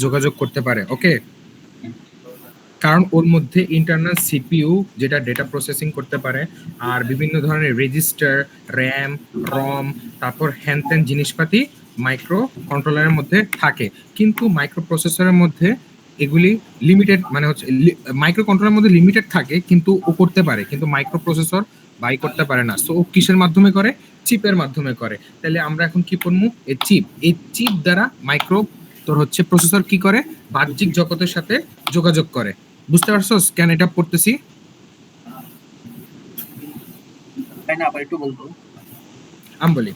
যোগাযোগ করতে পারে। ওকে, কারণ ওর মধ্যে ইন্টারনাল সিপিইউ যেটা ডেটা প্রসেসিং করতে পারে, আর বিভিন্ন ধরনের রেজিস্টার, র্যাম, রম, তারপর হ্যান জিনিসপাতি মাইক্রো কন্ট্রোলারের মধ্যে থাকে। কিন্তু মাইক্রো প্রসেসরের মধ্যে এগুলি লিমিটেড, মানে হচ্ছে মাইক্রো কন্ট্রোলারের মধ্যে লিমিটেড থাকে, কিন্তু ও করতে পারে, কিন্তু মাইক্রো প্রসেসর বাই করতে পারে না। সো ও কিসের মাধ্যমে করে? চিপের মাধ্যমে করে। তাহলে আমরা এখন কি করবো? এই চিপ দ্বারা মাইক্রো তোর হচ্ছে প্রসেসর কি করে? বাহ্যিক জগতের সাথে যোগাযোগ করে। বুঝতে পারছস কেন এটা পড়তেছি? আমি বলি,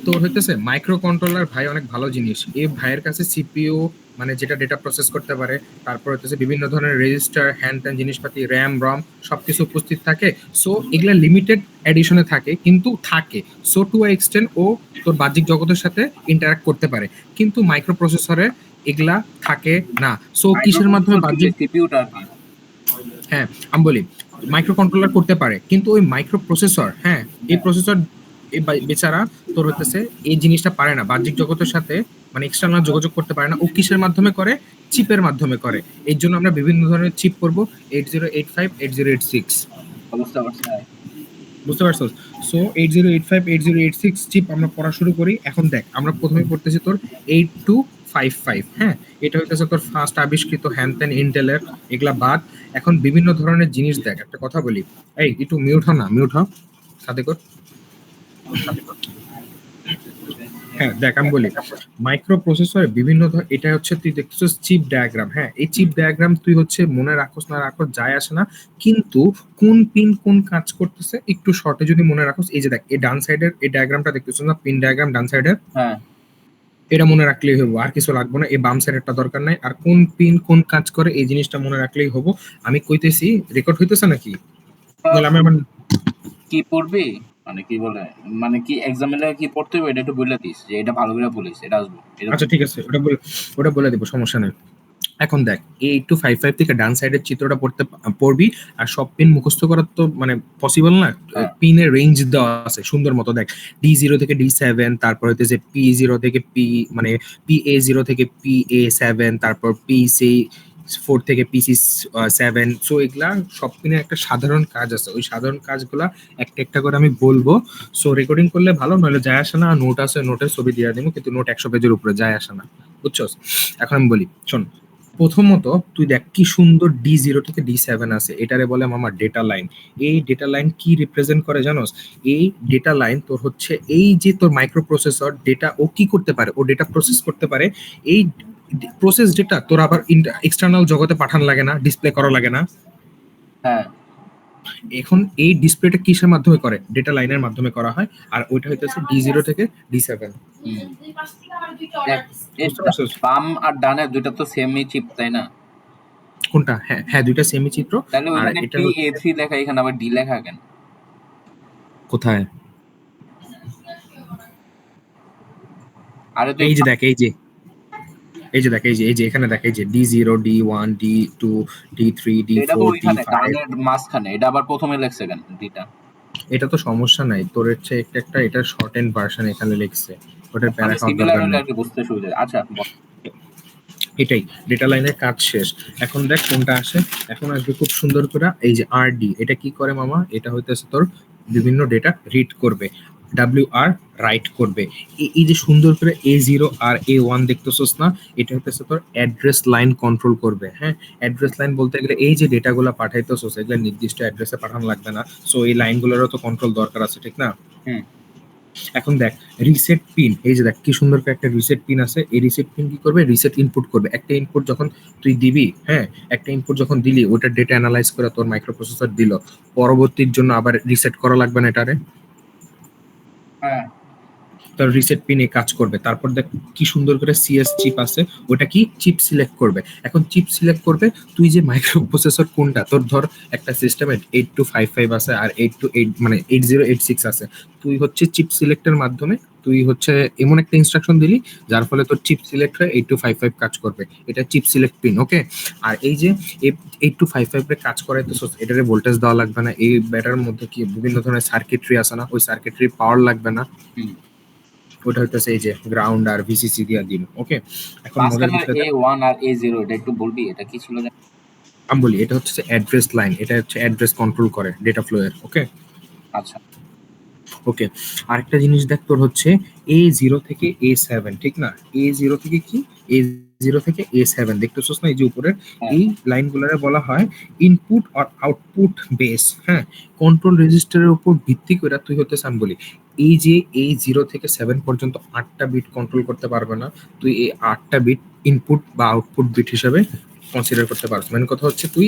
তোর হইতেছে মাইক্রো কন্ট্রোলার ভাই অনেক ভালো জিনিস। এই ভাইয়ের কাছে সিপিইউ মানে যেটা ডেটা প্রসেস করতে পারে, তারপর হইতেছে বিভিন্ন ধরনের রেজিস্টার, হ্যান ত্যান জিনিসপাতি, র্যাম, রম সবকিছু উপস্থিত থাকে। সো এগুলা লিমিটেড এডিশনে থাকে, কিন্তু থাকে। সো টু এক্সটেন্ট ও তোর বাহ্যিক জগতের সাথে ইন্টারঅ্যাক্ট করতে পারে, কিন্তু মাইক্রো প্রসেসরে এগুলা থাকে না। সো কিসের মাধ্যমে বাহ্যিক? হ্যাঁ, আমি বলি মাইক্রো কন্ট্রোলার করতে পারে, কিন্তু ওই মাইক্রো প্রসেসর, হ্যাঁ, এই প্রসেসর বেচারা তোর হতেছে এই জিনিসটা পারে না, বাহ্যিক জগতের সাথে মানে এক্সটার্নাল যোগাযোগ করতে পারে না। ও কিসের মাধ্যমে করে? চিপের মাধ্যমে করে। এর জন্য আমরা বিভিন্ন ধরনের চিপ করব, 8085, 8086। বুঝতে পারছো? সো 8085, 8086 চিপ আমরা পড়া শুরু করি। এখন দেখ, আমরা প্রথমে পড়তেছি তোর 8255। হ্যাঁ, এটা হইতেছে তোর ফার্স্ট আবিষ্কৃত হ্যানতেন ইন্টেলের। এগুলা বাদ। এখন বিভিন্ন ধরনের জিনিস দেখ, একটা কথা বলি, এই একটু মিউট হ না, মিউট হ সাথে কর। হ্যাঁ দেখ, আমি বলি মাইক্রো প্রসেসরে বিভিন্ন এটা হচ্ছে তুই দেখতেছিস চিপ ডায়াগ্রাম। হ্যাঁ, এই চিপ ডায়াগ্রাম তুই হচ্ছে মনে রাখোস না রাখোস যায় আসে না, কিন্তু কোন পিন কোন কাজ করতেছে একটু শর্টে যদি মনে রাখোস, এই যে দেখ এই ডান সাইডের এই ডায়াগ্রামটা দেখতেছিস না, পিন ডায়াগ্রাম ডান সাইডের, হ্যাঁ, এটা মনে রাখলেই হবো, আর কিছু লাগবে না। এই বাম সাইডেরটা দরকার নাই। আর কোন পিন কোন কাজ করে এই জিনিসটা মনে রাখলেই হবো। আমি কইতেছি, রেকর্ড হইতেছে নাকি? আমি আমার কি পড়বি মানে কি বলে, মানে কি এক্সামে কি পড়তে হবে এটা একটু বলে দিস, যে এটা ভালো করে বলিস, এটা আসবো। আচ্ছা ঠিক আছে, ওটা বলে দিব, সমস্যা নেই। এখন দেখ, এই 8255 থেকে ডান সাইডের চিত্রটা পড়বি। আর সব পিন মুখস্থ করার তো মানে পসিবল না। পিনের রেঞ্জ দেওয়া আছে সুন্দর মতো, দেখ D0 থেকে D7, তারপর হইতেছে P0 থেকে মানে PA0 থেকে PA7, তারপর PC4 থেকে PC7। সো এগুলা সব পিনের একটা সাধারণ কাজ আছে, ওই সাধারণ কাজগুলা একটা একটা করে আমি বলবো। সো রেকর্ডিং করলে ভালো, নইলে যায় আসে না। নোট আছে, নোটের ছবি দিয়ে দিব, কিন্তু নোট 100 পেজের উপরে যায় আসে না, বুঝছস? এখন আমি বলি, শোন। প্রথমত তুই দেখ কি সুন্দর D0 থেকে D7 আছে, এটারে বলে মামা ডেটা লাইন। এই ডেটা লাইন কি রিপ্রেজেন্ট করে জানোস? এই ডেটা লাইন তোর হচ্ছে এই যে তোর মাইক্রো প্রসেসর ডেটা ও কি করতে পারে, ও ডেটা প্রসেস করতে পারে। এই প্রসেস ডেটা তোর আবার এক্সটার্নাল জগতে পাঠানো লাগে না, ডিসপ্লে করা লাগে না। হ্যাঁ, এখন এই ডিসপ্লেটা কিসের মাধ্যমে করে? ডেটা লাইনের মাধ্যমে করা হয়। আর ওইটা হইতেছে D0 থেকে D7। বাম আর ডানে দুইটা তো সেমই চিপ, তাই না? কোনটা? হ্যাঁ হ্যাঁ, দুইটা সেমি চিত্র। তাহলে আর ওইখানে এটা PA3 লেখা, এখানে আবার ডি লেখা কেন? কোথায়? আরে এই যে দেখ, এই যে এখানে দেখ, এই যে D0, D1, D2, D3, এটা তো D4, ওইখানে D5। ডানের মাঝখানে, এটা আবার প্রথমে লেখছে কেন ডিটা? এটা তো সমস্যা নাই, তোর হচ্ছে একটা এটা শর্ট এন্ড ভার্সন এখানে লিখছে, ওটার প্যারা খাওয়ার সিমিলার দরকার হলে নেই। আর কি বুঝতে সুবিধা। আচ্ছা, এটাই ডেটা লাইনের কাজ শেষ। এখন দেখ কোনটা আসে। এখন আসবে খুব সুন্দর করে, এই যে RD। এটা কি করে মামা? এটা হইতেছে তোর বিভিন্ন ডেটা রিড করবে, WR রাইট করবে। এই যে সুন্দর করে A0 আর A1 দেখতেছস না, এটা হইতেছে তোর অ্যাড্রেস লাইন কন্ট্রোল করবে। হ্যাঁ, অ্যাড্রেস লাইন বলতে গেলে এই যে ডেটাগুলো পাঠাইতেছস, এগুলো নির্দিষ্ট অ্যাড্রেসে পাঠানো লাগবে না। সো এই লাইনগুলোরও তো কন্ট্রোল দরকার আছে, ঠিক না? এখন দেখ রিসেট পিন, এই যে দেখ কি সুন্দর করে একটা রিসেট পিন আছে। এই রিসেট পিন কি করবে? রিসেট ইনপুট করবে। একটা ইনপুট যখন তুই দিবি, হ্যাঁ, একটা ইনপুট যখন দিলি, ওটার ডেটা অ্যানালাইজ করে তোর মাইক্রোপ্রসেসর দিল, পরবর্তীর জন্য আবার রিসেট করা লাগবে না এটারে। হ্যাঁ, তার রিসেট পিনে কাজ করবে। তারপর দেখ কি সুন্দর করে CS চিপ আছে, ওটা কি চিপ সিলেক্ট করবে। এখন চিপ সিলেক্ট করবে, তুই যে মাইক্রো প্রসেসর কোনটা, তোর ধর একটা সিস্টেমে 8255 আছে আর 828 মানে 8086 আছে। তুই হচ্ছে চিপ সিলেক্টের মাধ্যমে তুই হচ্ছে এমন একটা ইনস্ট্রাকশন দিলি যার ফলে তোর চিপ সিলেক্ট হয়ে 8255 কাজ করবে। এটা চিপ সিলেক্ট পিন, ওকে। আর এই যে 8255 এর কাজ করাই তো এটারে ভোল্টেজ দেওয়া লাগবে না। এই ব্যাটার মধ্যে কি বিভিন্ন ধরনের সার্কিটরি আছে না, ওই সার্কিটরি পাওয়ার লাগবে না। ওটা হইতেছে এই যে গ্রাউন্ড আর ভিসিসি দিয়া দিন। ওকে, এখন মজার মাঝখানে বিষয়টা A1 আর A0 এটা একটু বলবি এটা কি ছিল জানি? আমি বলি, এটা হচ্ছে অ্যাড্রেস লাইন, এটা হচ্ছে অ্যাড্রেস কন্ট্রোল করে ডেটা ফ্লো এর। ওকে আচ্ছা ওকে, আরেকটা জিনিস দেখ, তোর হচ্ছে A0 থেকে A7, ঠিক না? A0 থেকে কি, A0 থেকে A7 দেখতেছস না এই যে উপরের হ্যাঁ এই লাইনগুলোরে বলা হয় ইনপুট আর আউটপুট বেস। হ্যাঁ, কন্ট্রোল রেজিস্টারের উপর ভিত্তি করে তুই হতে আমি বলি এই যে A0 থেকে 7 পর্যন্ত 8টা বিট কন্ট্রোল করতে পারবে না, তুই এই 8টা বিট ইনপুট বা আউটপুট বিট হিসাবে কনসিডার করতে পারছ। মানে কথা হচ্ছে তুই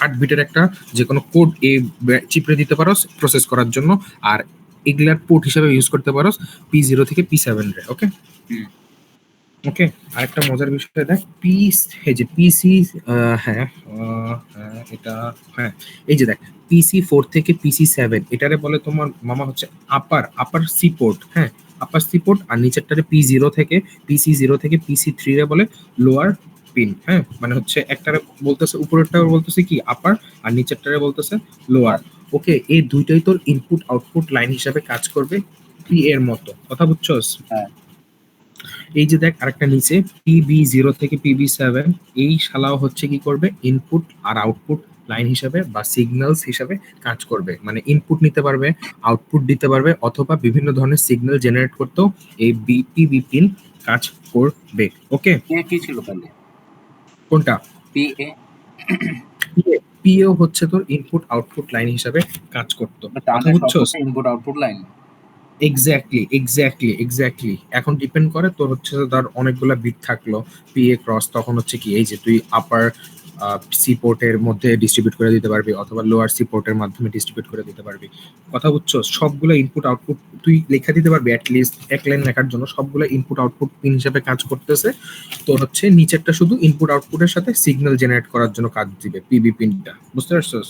8 বিটের একটা যে কোনো কোড চিপড়ে দিতে পারস প্রসেস করার জন্য, আর এগুলার পোর্ট হিসেবে ইউজ করতে পারো P0 থেকে P7 রে। ওকে হুম ওকে, আরেকটা মজার বিষয় দেখ, এই যে পিসি, হ্যাঁ এটা, হ্যাঁ এই যে দেখ PC4 থেকে PC7 এটারে বলে তোমার মামা হচ্ছে আপার সি পোর্ট। হ্যাঁ, আপার সি পোর্ট, আর নিচেরটারে PC0 থেকে PC3 রে বলে লোয়ার পিন। হ্যাঁ, মানে হচ্ছে একটারে বলতেছে উপরেরটা বলতেছে কি আপার, আর নিচেরটারে বলতেছে লোয়ার। ওকে, এই দুইটাই তোর ইনপুট আউটপুট লাইন হিসাবে কাজ করবে পি এর মতো, কথা বুঝছস? হ্যাঁ এই যে দেখ আরেকটা নিচে PB0 থেকে PB7, এই শালাও হচ্ছে কি করবে ইনপুট আর আউটপুট লাইন হিসাবে বা সিগন্যালস হিসাবে কাজ করবে। মানে ইনপুট নিতে পারবে, আউটপুট দিতে পারবে, অথবা বিভিন্ন ধরনের সিগন্যাল জেনারেট করতেও এই বিপিবি পিন কাজ করবে। ওকে, কে কি ছিল তাহলে? কোনটা? PA পিএও হচ্ছে তোর ইনপুট আউটপুট লাইন হিসাবে কাজ করতো, কথা ডানে বুঝছস? সবগুলো ইনপুট আউটপুট লাইন। এক্স্যাক্টলি। এখন ডিপেন্ড করে তোর হচ্ছে যে ধর অনেকগুলা বিট থাকলো পিএ ক্রস, তখন হচ্ছে কি এই যে তুই আপার সি পোর্টের মধ্যে ডিস্ট্রিবিউট করে দিতে পারবি, অথবা লোয়ার সি পোর্টের মাধ্যমে ডিস্ট্রিবিউট করে দিতে পারবি, কথা বুঝছো? সবগুলো ইনপুট আউটপুট তুই লেখা দিতে পারবি, অ্যাটলিস্ট এক লাইন লেখার জন্য সবগুলো ইনপুট আউটপুট পিন হিসেবে কাজ করতেছে। তোর হচ্ছে নিচেরটা শুধু ইনপুট আউটপুটের সাথে সিগন্যাল জেনারেট করার জন্য কাজ দিবে পিবি পিনটা, বুঝতে পারছস?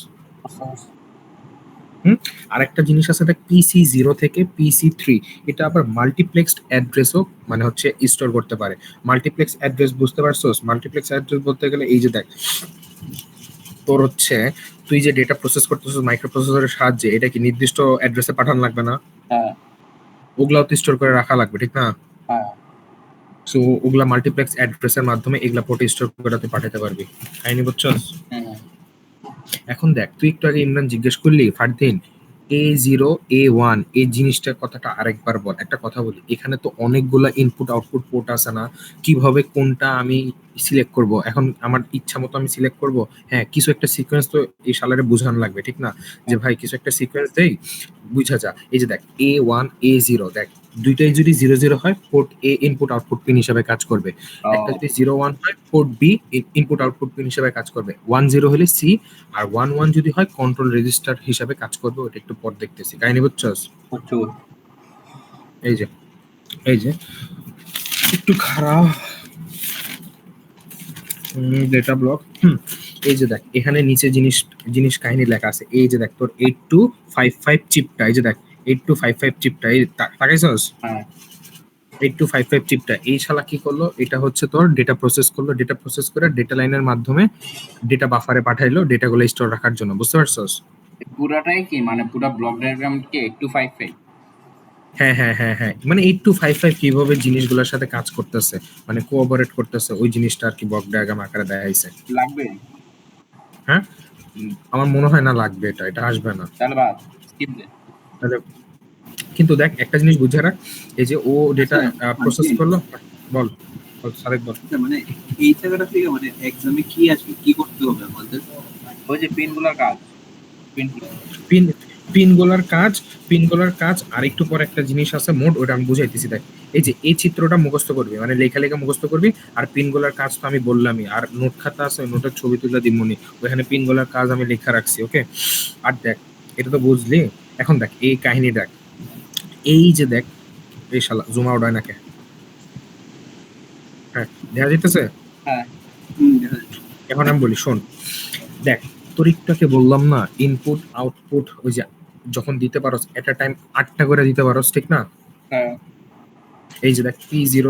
হুম, আরেকটা জিনিস আছে দেখ, PC0 থেকে PC3, এটা আবার মাল্টিপ্লেক্সড অ্যাড্রেসও মানে হচ্ছে স্টোর করতে পারে। মাল্টিপ্লেক্স অ্যাড্রেস বুঝতে পারছোস? মাল্টিপ্লেক্স অ্যাড্রেস বলতে গেলে এই যে দেখ তোর হচ্ছে তুই যে ডেটা প্রসেস করতেছিস মাইক্রো প্রসেসরের সাহায্যে, এটা কি নির্দিষ্ট অ্যাড্রেসে পাঠানো লাগবে না? হ্যাঁ ওগুলাও তো স্টোর করে রাখা লাগবে, ঠিক না? হ্যাঁ সো ওগুলা মাল্টিপ্লেক্স অ্যাড্রেসের মাধ্যমে এগুলা পোর্টে স্টোর করে তুই পাঠাতে পারবি। কাহিনী বুঝছস? হুম এখন দেখ তুই একটু আগে ইমরান জিজ্ঞেস করলি ফারদিন A0 A1 এই জিনিসটার কথাটা আরেকবার বল। একটা কথা বলি, এখানে তো অনেকগুলা ইনপুট আউটপুট পোর্ট আছে না, কিভাবে কোনটা আমি সিলেক্ট করব? এখন আমার ইচ্ছা মতো আমি সিলেক্ট করব? হ্যাঁ, কিছু একটা সিকোয়েন্স তো এই শালারে বোঝানো লাগবে, ঠিক না? যে ভাই কিছু একটা সিকোয়েন্স দেই, বুঝা যা। এই যে দেখ A1 A0, দেখ দুইটাই যদি 0 0 হয় port A input output pin হিসেবে কাজ করবে, একটা যদি 0 1 হয় port B input output pin হিসেবে কাজ করবে, 1 0 হলে সি, আর 1 1 যদি হয় কন্ট্রোল রেজিস্টার হিসাবে কাজ করবে। ওটা একটু পর দেখতেছি, কাহিনী বুঝছস? প্রচুর। এই যে এই যে একটু খারাপ ডেটা ব্লক। এই যে দেখ এখানে নিচে জিনিস জিনিস কাহিনী লেখা আছে, এই যে দেখ তোর 8255 চিপটা, এই যে দেখ 8255 চিপটা, এই তাকাইছস? হ্যাঁ 8255 চিপটা এই শালা কি করলো, এটা হচ্ছে তোর ডেটা প্রসেস করলো, ডেটা প্রসেস করে ডেটা লাইনের মাধ্যমে ডেটা বাফারে পাঠাইলো ডেটাগুলো স্টোর রাখার জন্য, বুঝতে পারছস? এই পুরাটাই কি মানে পুরা ব্লক ডায়াগ্রাম কি একটু 5 হ্যাঁ, মানে 8255 কিভাবে জিনিসগুলোর সাথে কাজ করতেছে, মানে কোঅপারেট করতেছে, ওই জিনিসটা আর কি ব্লক ডায়াগ্রাম আকারে দেখাইছে। লাগবে? হ্যাঁ, আমার মনে হয় না লাগবে, এটা আসবে না। তাহলে বাদ, স্কিপ দে। তাহলে কিন্তু দেখ একটা জিনিস বুঝে রাখ, এই যে ও ডেটা প্রসেস করলো। বল বল সারেক বল। মানে এই জায়গাটা থেকে মানে এক্সামে কি আসবে, কি করতে হবে আমাদের? ওই যে পিনগুলোর কাজ, পিন পিন পিনগুলার কাজ আর একটু পর একটা জিনিস আছে মোড, ওটা আমি বুঝাইতেছি। দেখ এই যে এই চিত্রটা মুখস্থ করবি, মানে লেখা লেখা মুখস্থ করবি, আর পিনগুলার কাজ তো আমি বললামই, আর নোট খাতা আছে ওই নোটের ছবি তুলে দিমুনি, ওখানে পিনগুলার কাজ আমি লেখা রাখছি। ওকে, আর দেখ এটা তো বুঝলি, এখন দেখ এই কাহিনী দেখ, এই যে দেখ এই শালা জুম আউট হয় নাকি? হ্যাঁ, দেখা যাইতেছে? হ্যাঁ দেখা যাচ্ছে। এখন আমি বলি শোন, দেখ তোর একটুকে বললাম না ইনপুট আউটপুট ওই যে যখন দিতে পারোস এট আ টাইম 8টা করে দিতে পারোস, ঠিক না? হ্যাঁ এই যে দেখ PA0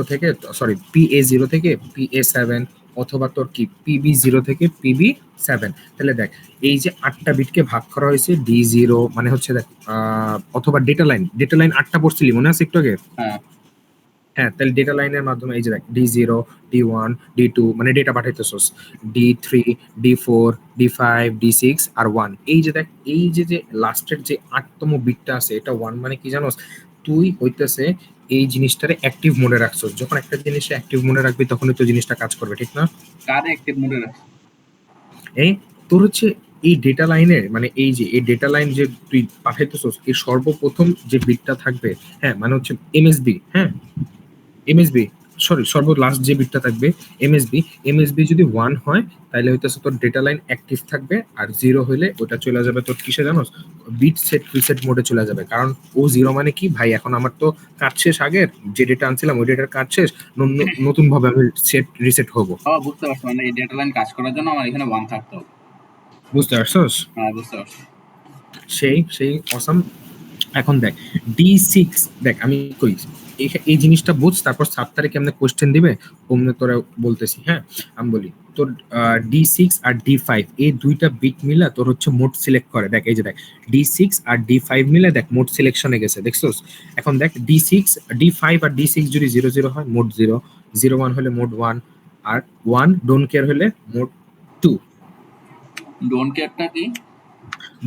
থেকে PA7, অথবা তোর কি PB0 থেকে PB7, তাহলে দেখ এই যে 8টা বিটকে ভাগ করা হয়েছে D0, মানে হচ্ছে দেখ অথবা ডেটা লাইন 8টা পড়ছিলি মনে আছে একটু আগে? হ্যাঁ হ্যাঁ, তাহলে ডেটা লাইনের মাধ্যমে এই যে দেখ D0, D1, D2 মানে data পাঠাইতেছস, D3, D4, D5, D6 আর 1। এই যে দেখ, এই যে লাস্টের যে 8তম বিটটা আছে এটা 1 মানে কি জানোস? তুই হইতেছে এই জিনিসটারে অ্যাক্টিভ মোডে রাখছস। যখন একটা জিনিস অ্যাক্টিভ মোডে রাখবি তখনই তো জিনিসটা কাজ করবে, ঠিক না? কার অ্যাক্টিভ মোডে রাখছে? এই তোর হচ্ছে এই ডেটা লাইনের মানে এই যে এই ডেটা লাইন যে তুই পাঠাইতেছস এই সর্বপ্রথম যে বিটটা থাকবে, হ্যাঁ মানে হচ্ছে এমএসবি, হ্যাঁ এমএসবি সরি সর্ব লাস্ট যে বিটটা থাকবে এমএসবি যদি 1 হয় তাহলে হইতেছে তোর ডেটা লাইন অ্যাক্টিভ থাকবে, আর 0 হইলে ওটা চলে যাবে তোর কিসে জানোস? বিট সেট রিসেট মোডে চলে যাবে। কারণ ও 0 মানে কি ভাই, এখন আমার তো কাজ শেষ, আগের যে ডেটা আনছিলাম ওই ডেটার কাজ শেষ, নতুন ভাবে আমি সেট রিসেট হবো। বুঝতে পারছি, মানে এই ডেটা লাইন কাজ করার জন্য আমার এখানে 1 থাকতে হবে। বুঝতে পারছস? হ্যাঁ, বুঝতে পারছি। সেই অসাম। এখন দেখ D6, দেখ আমি কই এই জিনিসটা বুঝ, তারপর 7 তারিখে কেমনে কোশ্চেন দিবে অমনে তোরা বলতেছি। হ্যাঁ আমি বলি তোর D6 আর D5 এই দুইটা বিট মিলা তোর হচ্ছে মোড সিলেক্ট করে। দেখ এই যে দেখ D6 আর D5 মিলে দেখ মোড সিলেকশনে গেছে, দেখছস? এখন দেখ D6 D5 আর D6 যদি 0 0 হয় মোড 0, 0 1 হলে মোড 1, আর 1 ডোন্ট কেয়ার হলে মোড 2। ডোন্ট কেয়ারটা কি?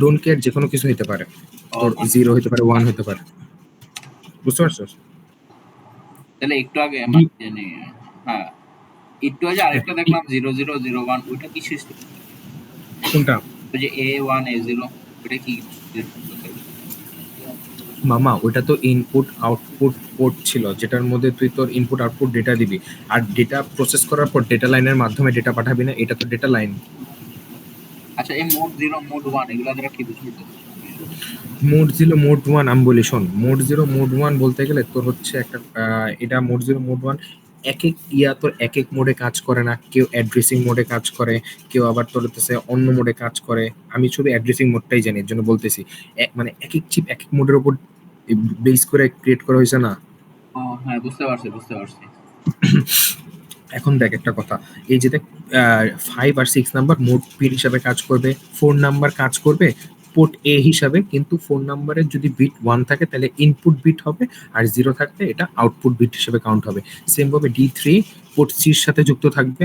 ডোন্ট কেয়ার যে কোনো কিছু হতে পারে, তোর 0 হতে পারে 1 হতে পারে, বুঝতে পারছস? তাহলে একটু আগে D- মানে হ্যাঁ, একটু আগে আরেকটা দেখলাম 0001, ওইটা কি সিস্টেম? কোনটা? ওই যে A1 A0, ওটা কি? মামা ওটা তো ইনপুট আউটপুট পোর্ট ছিল, যেটার মধ্যে তুই তোর ইনপুট আউটপুট ডেটা দিবি, আর ডেটা প্রসেস করার পর ডেটা লাইনের মাধ্যমে ডেটা পাঠাবি না, এটা তো ডেটা লাইন। আচ্ছা, এই মোড 0 মোড 1 এগুলা দ্বারা কি বুঝবো? মোড 0 মোড 1 আমি বলি শোন, মোড 0 মোড 1 বলতে গেলে তোর হচ্ছে একটা এটা মোড 0 মোড 1 এক এক তোর এক এক মোডে কাজ করে না। কেউ অ্যাড্রেসিং মোডে কাজ করে, কেউ আবার তোর হচ্ছে অন্য মোডে কাজ করে। আমি শুধু অ্যাড্রেসিং মোডটাই জানি, এর জন্য বলতেছি। মানে এক এক চিপ এক এক মোডের উপর বেস করে ক্রিয়েট করা হয়েছে না। হ্যাঁ, বুঝতে পারছি। এখন দেখ একটা কথা, এই যে দেখ 5 আর 6 নাম্বার মোড পিন হিসাবে কাজ করবে, 4 নাম্বার কাজ করবে পোর্ট এ হিসাবে, কিন্তু 4 নাম্বারের যদি বিট 1 থাকে তাহলে ইনপুট বিট হবে, আর 0 থাকলে এটা আউটপুট বিট হিসেবে কাউন্ট হবে। সেম ভাবে D3 পোর্ট সি এর সাথে যুক্ত থাকবে,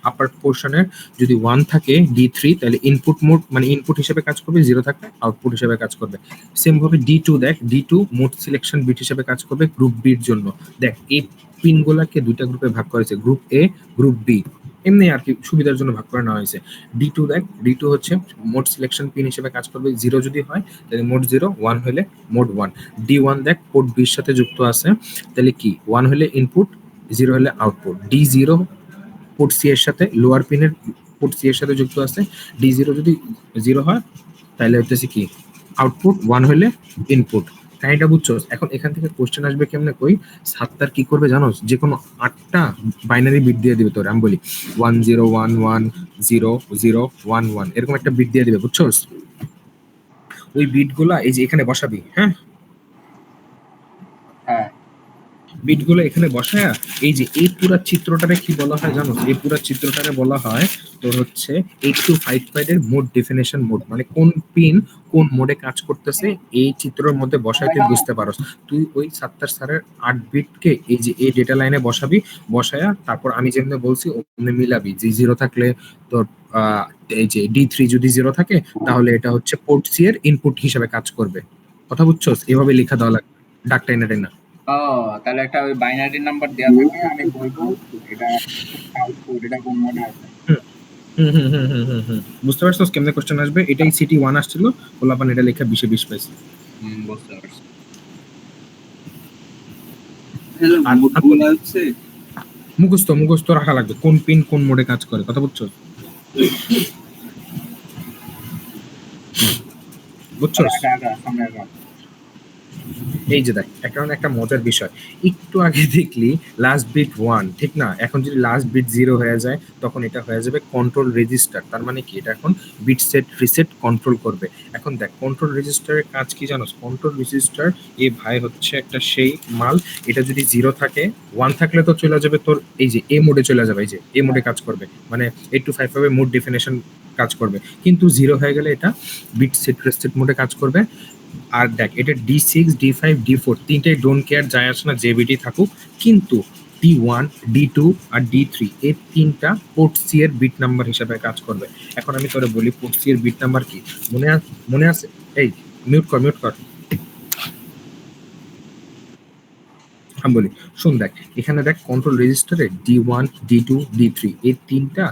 আপার পোর্শনের যদি 1 থাকে D3 তাহলে ইনপুট মোড মানে ইনপুট হিসেবে কাজ করবে, 0 থাকলে আউটপুট হিসেবে কাজ করবে। সেম ভাবে D2 দেখ D2 মোড সিলেকশন বিট হিসেবে কাজ করবে গ্রুপ বির জন্য। দেখ এই পিনগুলোকে দুইটা গ্রুপে ভাগ করেছে, গ্রুপ এ গ্রুপ বি, এমনি আর কি সুবিধার জন্য ভাগ করে নেওয়া হয়েছে। D2 দেখ D2 হচ্ছে মোড সিলেকশন পিন হিসেবে কাজ করবে, 0 যদি হয় তাহলে মোড 0, 1 হলে মোড 1। D1 দেখ পোর্ট বির সাথে যুক্ত আছে, তাহলে কি 1 হলে ইনপুট, 0 হলে আউটপুট। D0 পোর্ট সি এর সাথে লোয়ার পিনের পোর্ট সি এর সাথে যুক্ত আছে, D0 যদি 0 হয় তাহলে হচ্ছে কি আউটপুট, 1 হলে ইনপুট। কাহিনীটা বুঝছো? এখন এখান থেকে কোশ্চেন আসবে কেমনে কই, 7টার কি করবে জানোস? যে কোনো 8টা বাইনারি বিট দিয়ে দিবে তোর। আমি বলি 10110011 এরকম একটা বিট দিয়ে দিবে, বুঝছোস? ওই বিটগুলা এই যে এখানে বসাবি, হ্যাঁ হ্যাঁ, বিটগুলো এখানে বসায়া এই যে এই পুরা চিত্রটারে কি বলা হয় জানো? এই পুরা চিত্রটারে বলা হয় তোর হচ্ছে 8255 এর মোড ডেফিনেশন মোড, মানে কোন পিন কোন মোডে কাজ করতেছে এই চিত্রের মধ্যে বসায় তুই বুঝতে পারস। তুই ওই 7 স্যারের 8 বিটকে এই যে এই ডেটা লাইনে বসাবি, বসায়া তারপর আমি যেমনি বলছি ওখানে মিলাবি, যে 0 থাকলে তোর এই যে D3 যদি 0 থাকে তাহলে এটা হচ্ছে পোর্ট সি এর ইনপুট হিসেবে কাজ করবে। কথা বুঝছস? এভাবে লেখা দেওয়া লাগবে, ডাক টাইনা টাইনা। তাহলে একটা ওই বাইনারি নাম্বার দেওয়া থাকে, আমি বলবো এটা আউটপুট, এটা কোন মোডে আছে। বুঝতে পারছস কেমনে কোশ্চেন আসবে? এটাই সিটি 1 আসছিল, পোলাপান এটা লেখা 20 এ 20 পাইছে। বুঝতে পারছি। আর মোডগুলো হচ্ছে মুখস্থ রাখা লাগবে কোন পিন কোন মোডে কাজ করে, কথা বুঝছস? বুঝছস? সামনে রাখা। এই যে দেখ একটা মজার বিষয়, একটু আগে দেখলি লাস্ট বিট 1 ঠিক না? এখন যদি লাস্ট বিট 0 হয়ে যায় তখন এটা হয়ে যাবে কন্ট্রোল রেজিস্টার। তার মানে কি এটা এখন বিট সেট রিসেট কন্ট্রোল করবে। এখন দেখ কন্ট্রোল রেজিস্টারের কাজ কি জানোস? কন্ট্রোল রেজিস্টার এ ভাই হচ্ছে একটা সেই মাল, এটা যদি 0 থাকে 1 থাকলে তো চলে যাবে তোর এই যে এ মোডে চলে যাবে, এই যে এ মোডে কাজ করবে, মানে 8255 এর মোড ডেফিনেশন কাজ করবে। কিন্তু 0 হয়ে গেলে এটা বিট সেট রিসেট মোডে কাজ করবে। আর দেখ এটা D6 D5 D4 তিনটাই ডোন্ট কেয়ার, যায় আসে না যে বিটই থাকুক, কিন্তু D1 D2 আর D3 এই তিনটা পোর্ট সি এর বিট নাম্বার হিসেবে কাজ করবে। এখন আমি তোরে বলি পোর্ট সি এর বিট নাম্বার কি, মনে আছে? এই মিউট কর আমি বলি, শোন দেখ এখানে দেখ কন্ট্রোল রেজিস্টারে D1 D2 D3 এই তিনটা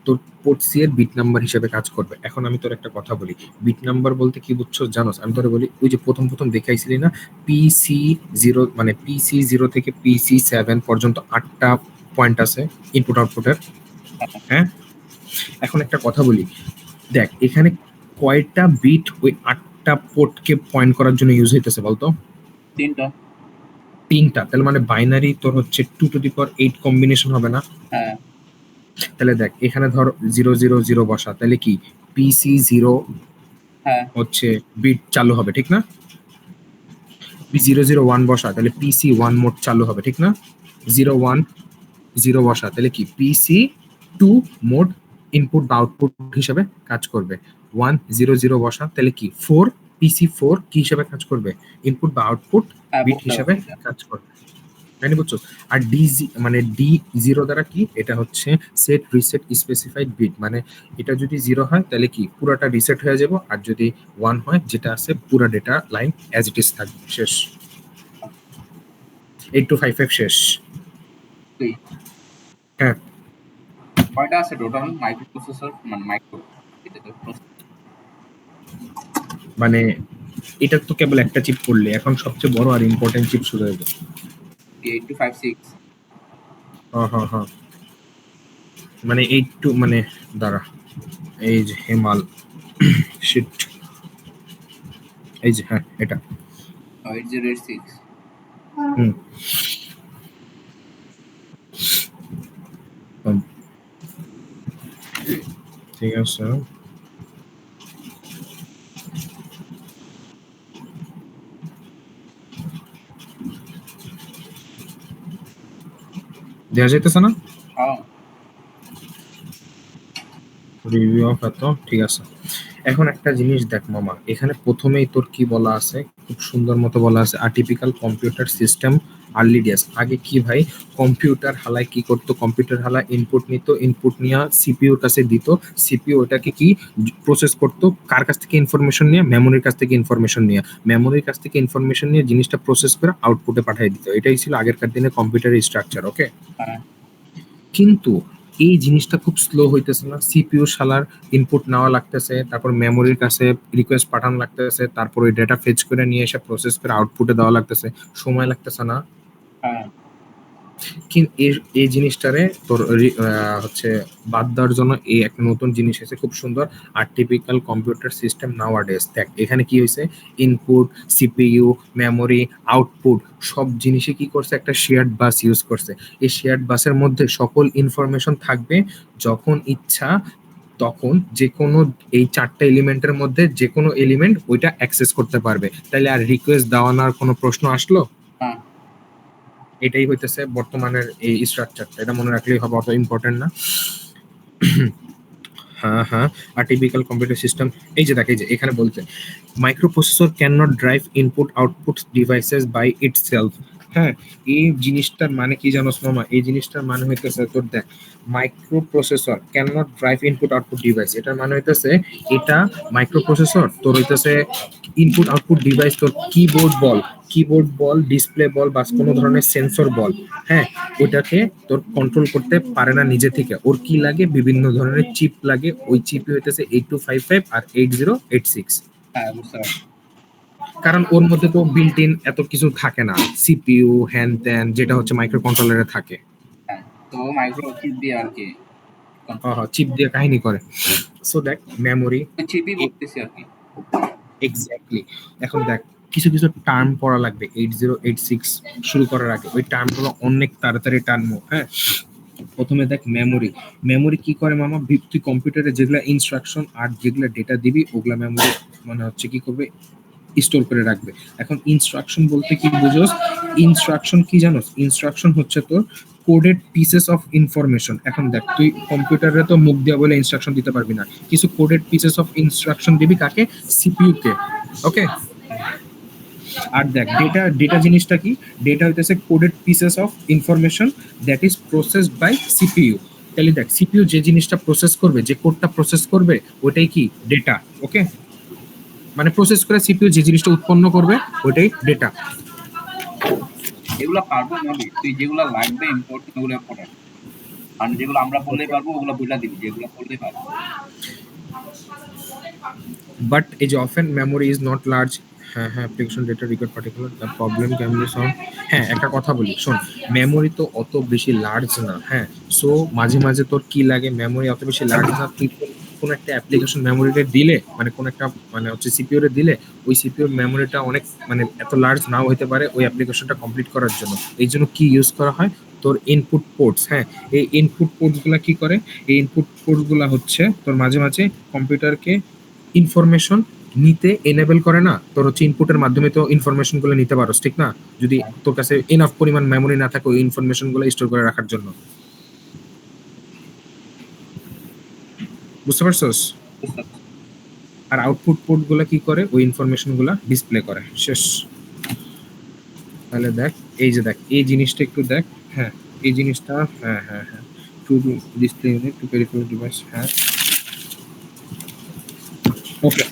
তোর পোর্ট সি এর বিট নাম্বার হিসেবে কাজ করবে। এখন আমি তোর একটা কথা বলি, বিট নাম্বার বলতে কি বুঝছো জানোস? আমি তোরে বলি ওই যে প্রথম দেখাইছিলি না PC0, মানে PC0 থেকে PC7 পর্যন্ত 8টা পয়েন্ট আছে ইনপুট আউটপুটের, হ্যাঁ? এখন একটা কথা বলি, দেখ এখানে কয়টা বিট ওই 8টা পোর্টকে পয়েন্ট করার জন্য ইউজ হইতেছে বলতো? 3টা। তাহলে মানে বাইনারি তোর হচ্ছে 2^8 কম্বিনেশন হবে না? হ্যাঁ। তাহলে দেখ এখানে ধর 000 বসা, তাহলে কি PC0 হ্যাঁ। হচ্ছে বিট চালু হবে, ঠিক না? 001 বসা, তাহলে PC1 মোড চালু হবে, ঠিক না? 010 বসা, তাহলে কি PC2 মোড ইনপুট বা আউটপুট হিসেবে কাজ করবে। 100 বসা, তাহলে কি PC4 কি হিসেবে কাজ করবে? ইনপুট বা আউটপুট বিট হিসেবে কাজ করবে, তাই না? বুঝছো? আর মানে D0 দ্বারা কি, এটা হচ্ছে সেট রিসেট স্পেসিফাইড বিট, মানে এটা যদি 0 হয় তাহলে কি পুরাটা রিসেট হয়ে যাব, আর যদি 1 হয় যেটা আছে পুরা data line as it is থাকবে, শেষ। 8255 শেষ। হ্যাঁ, কয়টা আছে টোটাল মাইক্রোপ্রসেসর, মানে এটা তো কেবল একটা চিপ করলে, এখন সবচেয়ে বড় আর ইম্পর্টেন্ট চিপ শুরু হয়ে যাবে। 8256 হ্যাঁ, মানে 82, মানে দাঁড়া, এই যে হেমাল শিট, এই যে, হ্যাঁ এটা 8086 হুম ঠিক আছে। দেওয়া যাইতেছে না হ্যাঁ রিভিউ অফ এত, ঠিক আছে। এখন একটা জিনিস দেখ মামা, এখানে প্রথমেই তোর কি বলা আছে, খুব সুন্দর মতো বলা আছে, আটিপিক্যাল কম্পিউটার সিস্টেম আর্লি ডেজ। আগে কি ভাই, কম্পিউটার হালায় কি করতো, কম্পিউটার হালা ইনপুট নিত, ইনপুট নিয়ে সিপিইউর কাছে দিত, সিপিইউ ওটাকে কি প্রসেস করতো, কার কাছ থেকে ইনফরমেশন নিয়ে, মেমোরির কাছ থেকে ইনফরমেশন নিয়ে, মেমোরির কাছ থেকে ইনফরমেশন নিয়ে জিনিসটা প্রসেস করে আউটপুটে পাঠিয়ে দিত। এটাই ছিল আগেরকার দিনে কম্পিউটারের স্ট্রাকচার, ওকে? কিন্তু এই জিনিসটা খুব স্লো হইতেছে না? সিপিইউ শালার ইনপুট নেওয়া লাগতেছে, তারপর মেমোরির কাছে রিকোয়েস্ট পাঠানো লাগতেছে, তারপর ওই ডেটা ফেচ করে নিয়ে এসে প্রসেস করে আউটপুটে দেওয়া লাগতেছে, সময় লাগতেছে না? কিন্তু এই জিনিসটারে তোর হচ্ছে বাদ দেওয়ার জন্য এই একটা নতুন জিনিস এসেছে, খুব সুন্দর, আর্টিফিশিয়াল কম্পিউটার সিস্টেম নাওয়াডেজ। দেখ এখানে কি হয়েছে, ইনপুট, সিপিইউ, মেমোরি, আউটপুট সব জিনিসে কি করছে, একটা শেয়ার্ড বাস ইউজ করছে। এই শেয়ার্ড বাসের মধ্যে সকল ইনফরমেশন থাকবে, যখন ইচ্ছা তখন যে কোনো এই 4টা এলিমেন্টের মধ্যে যে কোনো এলিমেন্ট ওইটা অ্যাক্সেস করতে পারবে। তাহলে আর রিকোয়েস্ট দেওয়ানোর কোনো প্রশ্ন আসলো? এটাই হইতেছে বর্তমানের এই স্ট্রাকচারটা, এটা মনে রাখলেই হবে, অত ইম্পর্টেন্ট না। হ্যাঁ, আর্টিফিশিয়াল কম্পিউটার সিস্টেম, এই যে দেখ, এই যে এখানে বলছে microprocessor can not drive input output devices by itself. হ্যাঁ, এই জিনিসটার মানে কি জানোস মামা? এই জিনিসটার মানে হইতেছে তোর দেখ, microprocessor can not drive input output device, এটার মানে হইতেছে এটা মাইক্রোপ্রসেসর তোর হইতেছে ইনপুট আউটপুট ডিভাইস, তোর কিবোর্ড বল, ডিসপ্লে বল, বা কোনো ধরনের সেন্সর বল, হ্যাঁ, ওটাকে তোর কন্ট্রোল করতে পারে না নিজে থেকে। ওর কি লাগে, বিভিন্ন ধরনের চিপ লাগে, ওই চিপই হইতেছে 8255 আর 8086। হ্যাঁ বুঝতে পারছি। কারণ ওর মধ্যে তো বিল্ট ইন এত কিছু থাকে না, সিপিইউ হ্যান ত্যান যেটা হচ্ছে মাইক্রো কন্ট্রোলারে থাকে। হ্যাঁ, তো মাইক্রো চিপ দিয়ে আর কি, চিপ দিয়ে কাহিনী করে। সো দেখ মেমোরি চিপই বলতেছি আর কি। এক্স্যাক্টলি। এখন দেখ কিছু টার্ম পড়া লাগবে 8086 শুরু করার আগে, ওই টার্মগুলো অনেক তাড়াতাড়ি টার্মো। হ্যাঁ, প্রথমে দেখ মেমোরি কি করে মামা, তুই কম্পিউটারে যেগুলা ইনস্ট্রাকশন আর যেগুলা ডেটা দিবি ওগুলা মেমোরি মানে হচ্ছে কি করবে, স্টোর করে রাখবে। এখন ইনস্ট্রাকশন বলতে কি বুঝোস? ইনস্ট্রাকশন কি জানোস? ইনস্ট্রাকশন হচ্ছে তোর কোডেড পিসেস অফ ইনফরমেশন। এখন দেখ তুই কম্পিউটারে তো মুখ দিয়া বলে ইনস্ট্রাকশন দিতে পারবি না, কিছু কোডেড পিসেস অফ ইনস্ট্রাকশন দিবি কাকে, সিপিইউ কে, ওকে? আর দেখ ডেটা জিনিসটা কি, ডেটা হইতেছে coded pieces of information that is processed by CPU. তাহলে দেখ সিপিইউ যে জিনিসটা প্রসেস করবে, যে কোডটা প্রসেস করবে, ওটাই কি ডেটা। ওকে, মানে প্রসেস করে সিপিইউ যে জিনিসটা উৎপন্ন করবে ওটাই ডেটা। এগুলা পারবো না তুই, যেগুলা লাগবে ইম্পর্টেন্ট ওগুলো পড়া, আর যেগুলো আমরা পড়লেই পারবো ওগুলো বলে দিবি, যেগুলো পড়লেই পারবো। বাট এই যে often memory is not large. হ্যাঁ হ্যাঁ, application data required particular the problem can be solve. হ্যাঁ, একটা কথা বলি শোন, মেমোরি তো অত বেশি লার্জ না। হ্যাঁ, সো মাঝে মাঝে তোর কি লাগে, মেমোরি অত বেশি লার্জ না, তুই কোন একটা অ্যাপ্লিকেশন মেমোরিতে দিলে, মানে কোন একটা মানে হচ্ছে সিপিইউ রে দিলে, ওই সিপিইউর মেমোরিটা অনেক মানে এত লার্জ নাও হতে পারে ওই অ্যাপ্লিকেশনটা কমপ্লিট করার জন্য। এই জন্য কি ইউজ করা হয়, তোর ইনপুট পোর্টস। হ্যাঁ, এই ইনপুট পোর্টসগুলা কি করে, এই ইনপুট পোর্টসগুলা হচ্ছে তোর মাঝে মাঝে কম্পিউটারকে ইনফরমেশন নিতে এনেবল করে না। তোর হচ্ছে ইনপুটের মাধ্যমে তো ইনফরমেশন গুলো নিতে পারোস, ঠিক না? যদি তোর কাছে এনাফ পরিমাণ মেমোরি না থাকে ওই ইনফরমেশন গুলো স্টোর করে রাখার জন্য। বুঝতে পারছস? আর আউটপুট পোর্ট গুলো কি করে, ওই ইনফরমেশন গুলো ডিসপ্লে করে। শেষ। তাহলে দেখ, এই যে দেখ এই জিনিসটা একটু দেখ। হ্যাঁ, এই জিনিসটা, হ্যাঁ হ্যাঁ হ্যাঁ, to display unit to peripheral device. হ্যাঁ, ওকে,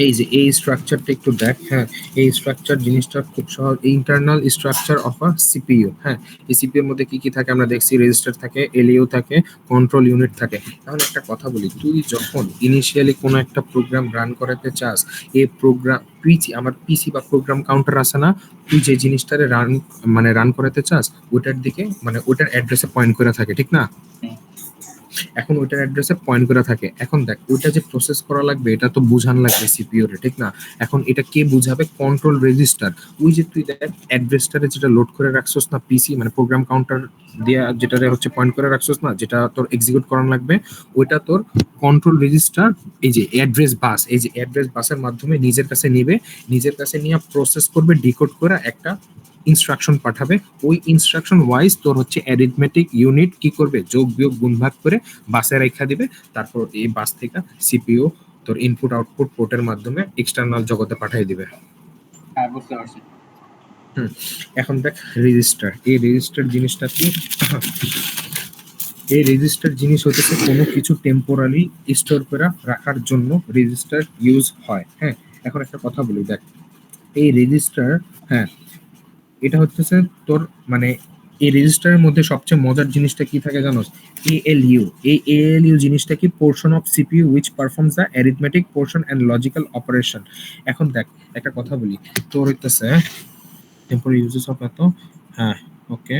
এই যে এই স্ট্রাকচারটা একটু দেখ। হ্যাঁ, এই স্ট্রাকচার জিনিসটা খুব সহজ, internal structure of a CPU. হ্যাঁ, এই সিপিইউ এর মধ্যে কি কি থাকে আমরা দেখছি, রেজিস্টার থাকে, এলইউ থাকে, কন্ট্রোল ইউনিট থাকে। তাহলে একটা কথা বলি, তুই যখন ইনিশিয়ালি কোনো একটা প্রোগ্রাম রান করাতে চাস, এই প্রোগ্রাম পিসি, আমার পিসি বা প্রোগ্রাম কাউন্টার আছে না, তুই যে জিনিসটারে রান করাতে চাস ওটার দিকে, মানে ওটার অ্যাড্রেসে পয়েন্ট করে থাকে, ঠিক না? এখন ওইটার অ্যাড্রেসে পয়েন্ট করা থাকে। এখন দেখ ওইটা যে প্রসেস করা লাগবে এটা তো বুঝান লাগবে সিপিইউ রে, ঠিক না? এখন এটা কে বুঝাবে, কন্ট্রোল রেজিস্টার। ওই যে তুই দেখ অ্যাড্রেসটারে যেটা লোড করে রাখছস না পিসি, মানে প্রোগ্রাম কাউন্টার দিয়া যেটারে হচ্ছে পয়েন্ট করে রাখছস না, যেটা তোর এক্সিকিউট করানো লাগবে, ওইটা তোর কন্ট্রোল রেজিস্টার। এই যে অ্যাড্রেস বাস, এই যে অ্যাড্রেস বাসের মাধ্যমে নিজের কাছে নিবে, নিজের কাছে নিয়ে প্রসেস করবে, ডিকোড করে একটা ইনস্ট্রাকশন পাঠাবে। ওই ইনস্ট্রাকশন ওয়াইজ তোর হচ্ছে অ্যারিথমেটিক ইউনিট কি করবে, যোগ বিয়োগ গুণ ভাগ করে বাসে রেখা দিবে। তারপর এই বাস থেকে সিপিইউ তোর ইনপুট আউটপুট পোর্টের মাধ্যমে এক্সটার্নাল জগতে পাঠিয়ে দিবে। হ্যাঁ, বুঝতে পারছি। এখন দেখ রেজিস্টার, এই রেজিস্টার জিনিসটা কি, এই রেজিস্টার জিনিস হচ্ছে কোনো কিছু টেম্পোরারি স্টোর করে রাখার জন্য রেজিস্টার ইউজ হয়। হ্যাঁ, এখন একটা কথা বলি, দেখ এই রেজিস্টার, হ্যাঁ এটা হচ্ছে তোর মানে এই রেজিস্টারের মধ্যে সবচেয়ে মজার জিনিসটা কি থাকে জানোস, এএলইউ। এই এএলইউ জিনিসটা কি, portion of CPU which performs the arithmetic portion and logical operation. এখন দেখ একটা কথা বলি, তোর হইতেছে টেম্পোরারি ইউজেস অফ এত, হ্যাঁ ওকে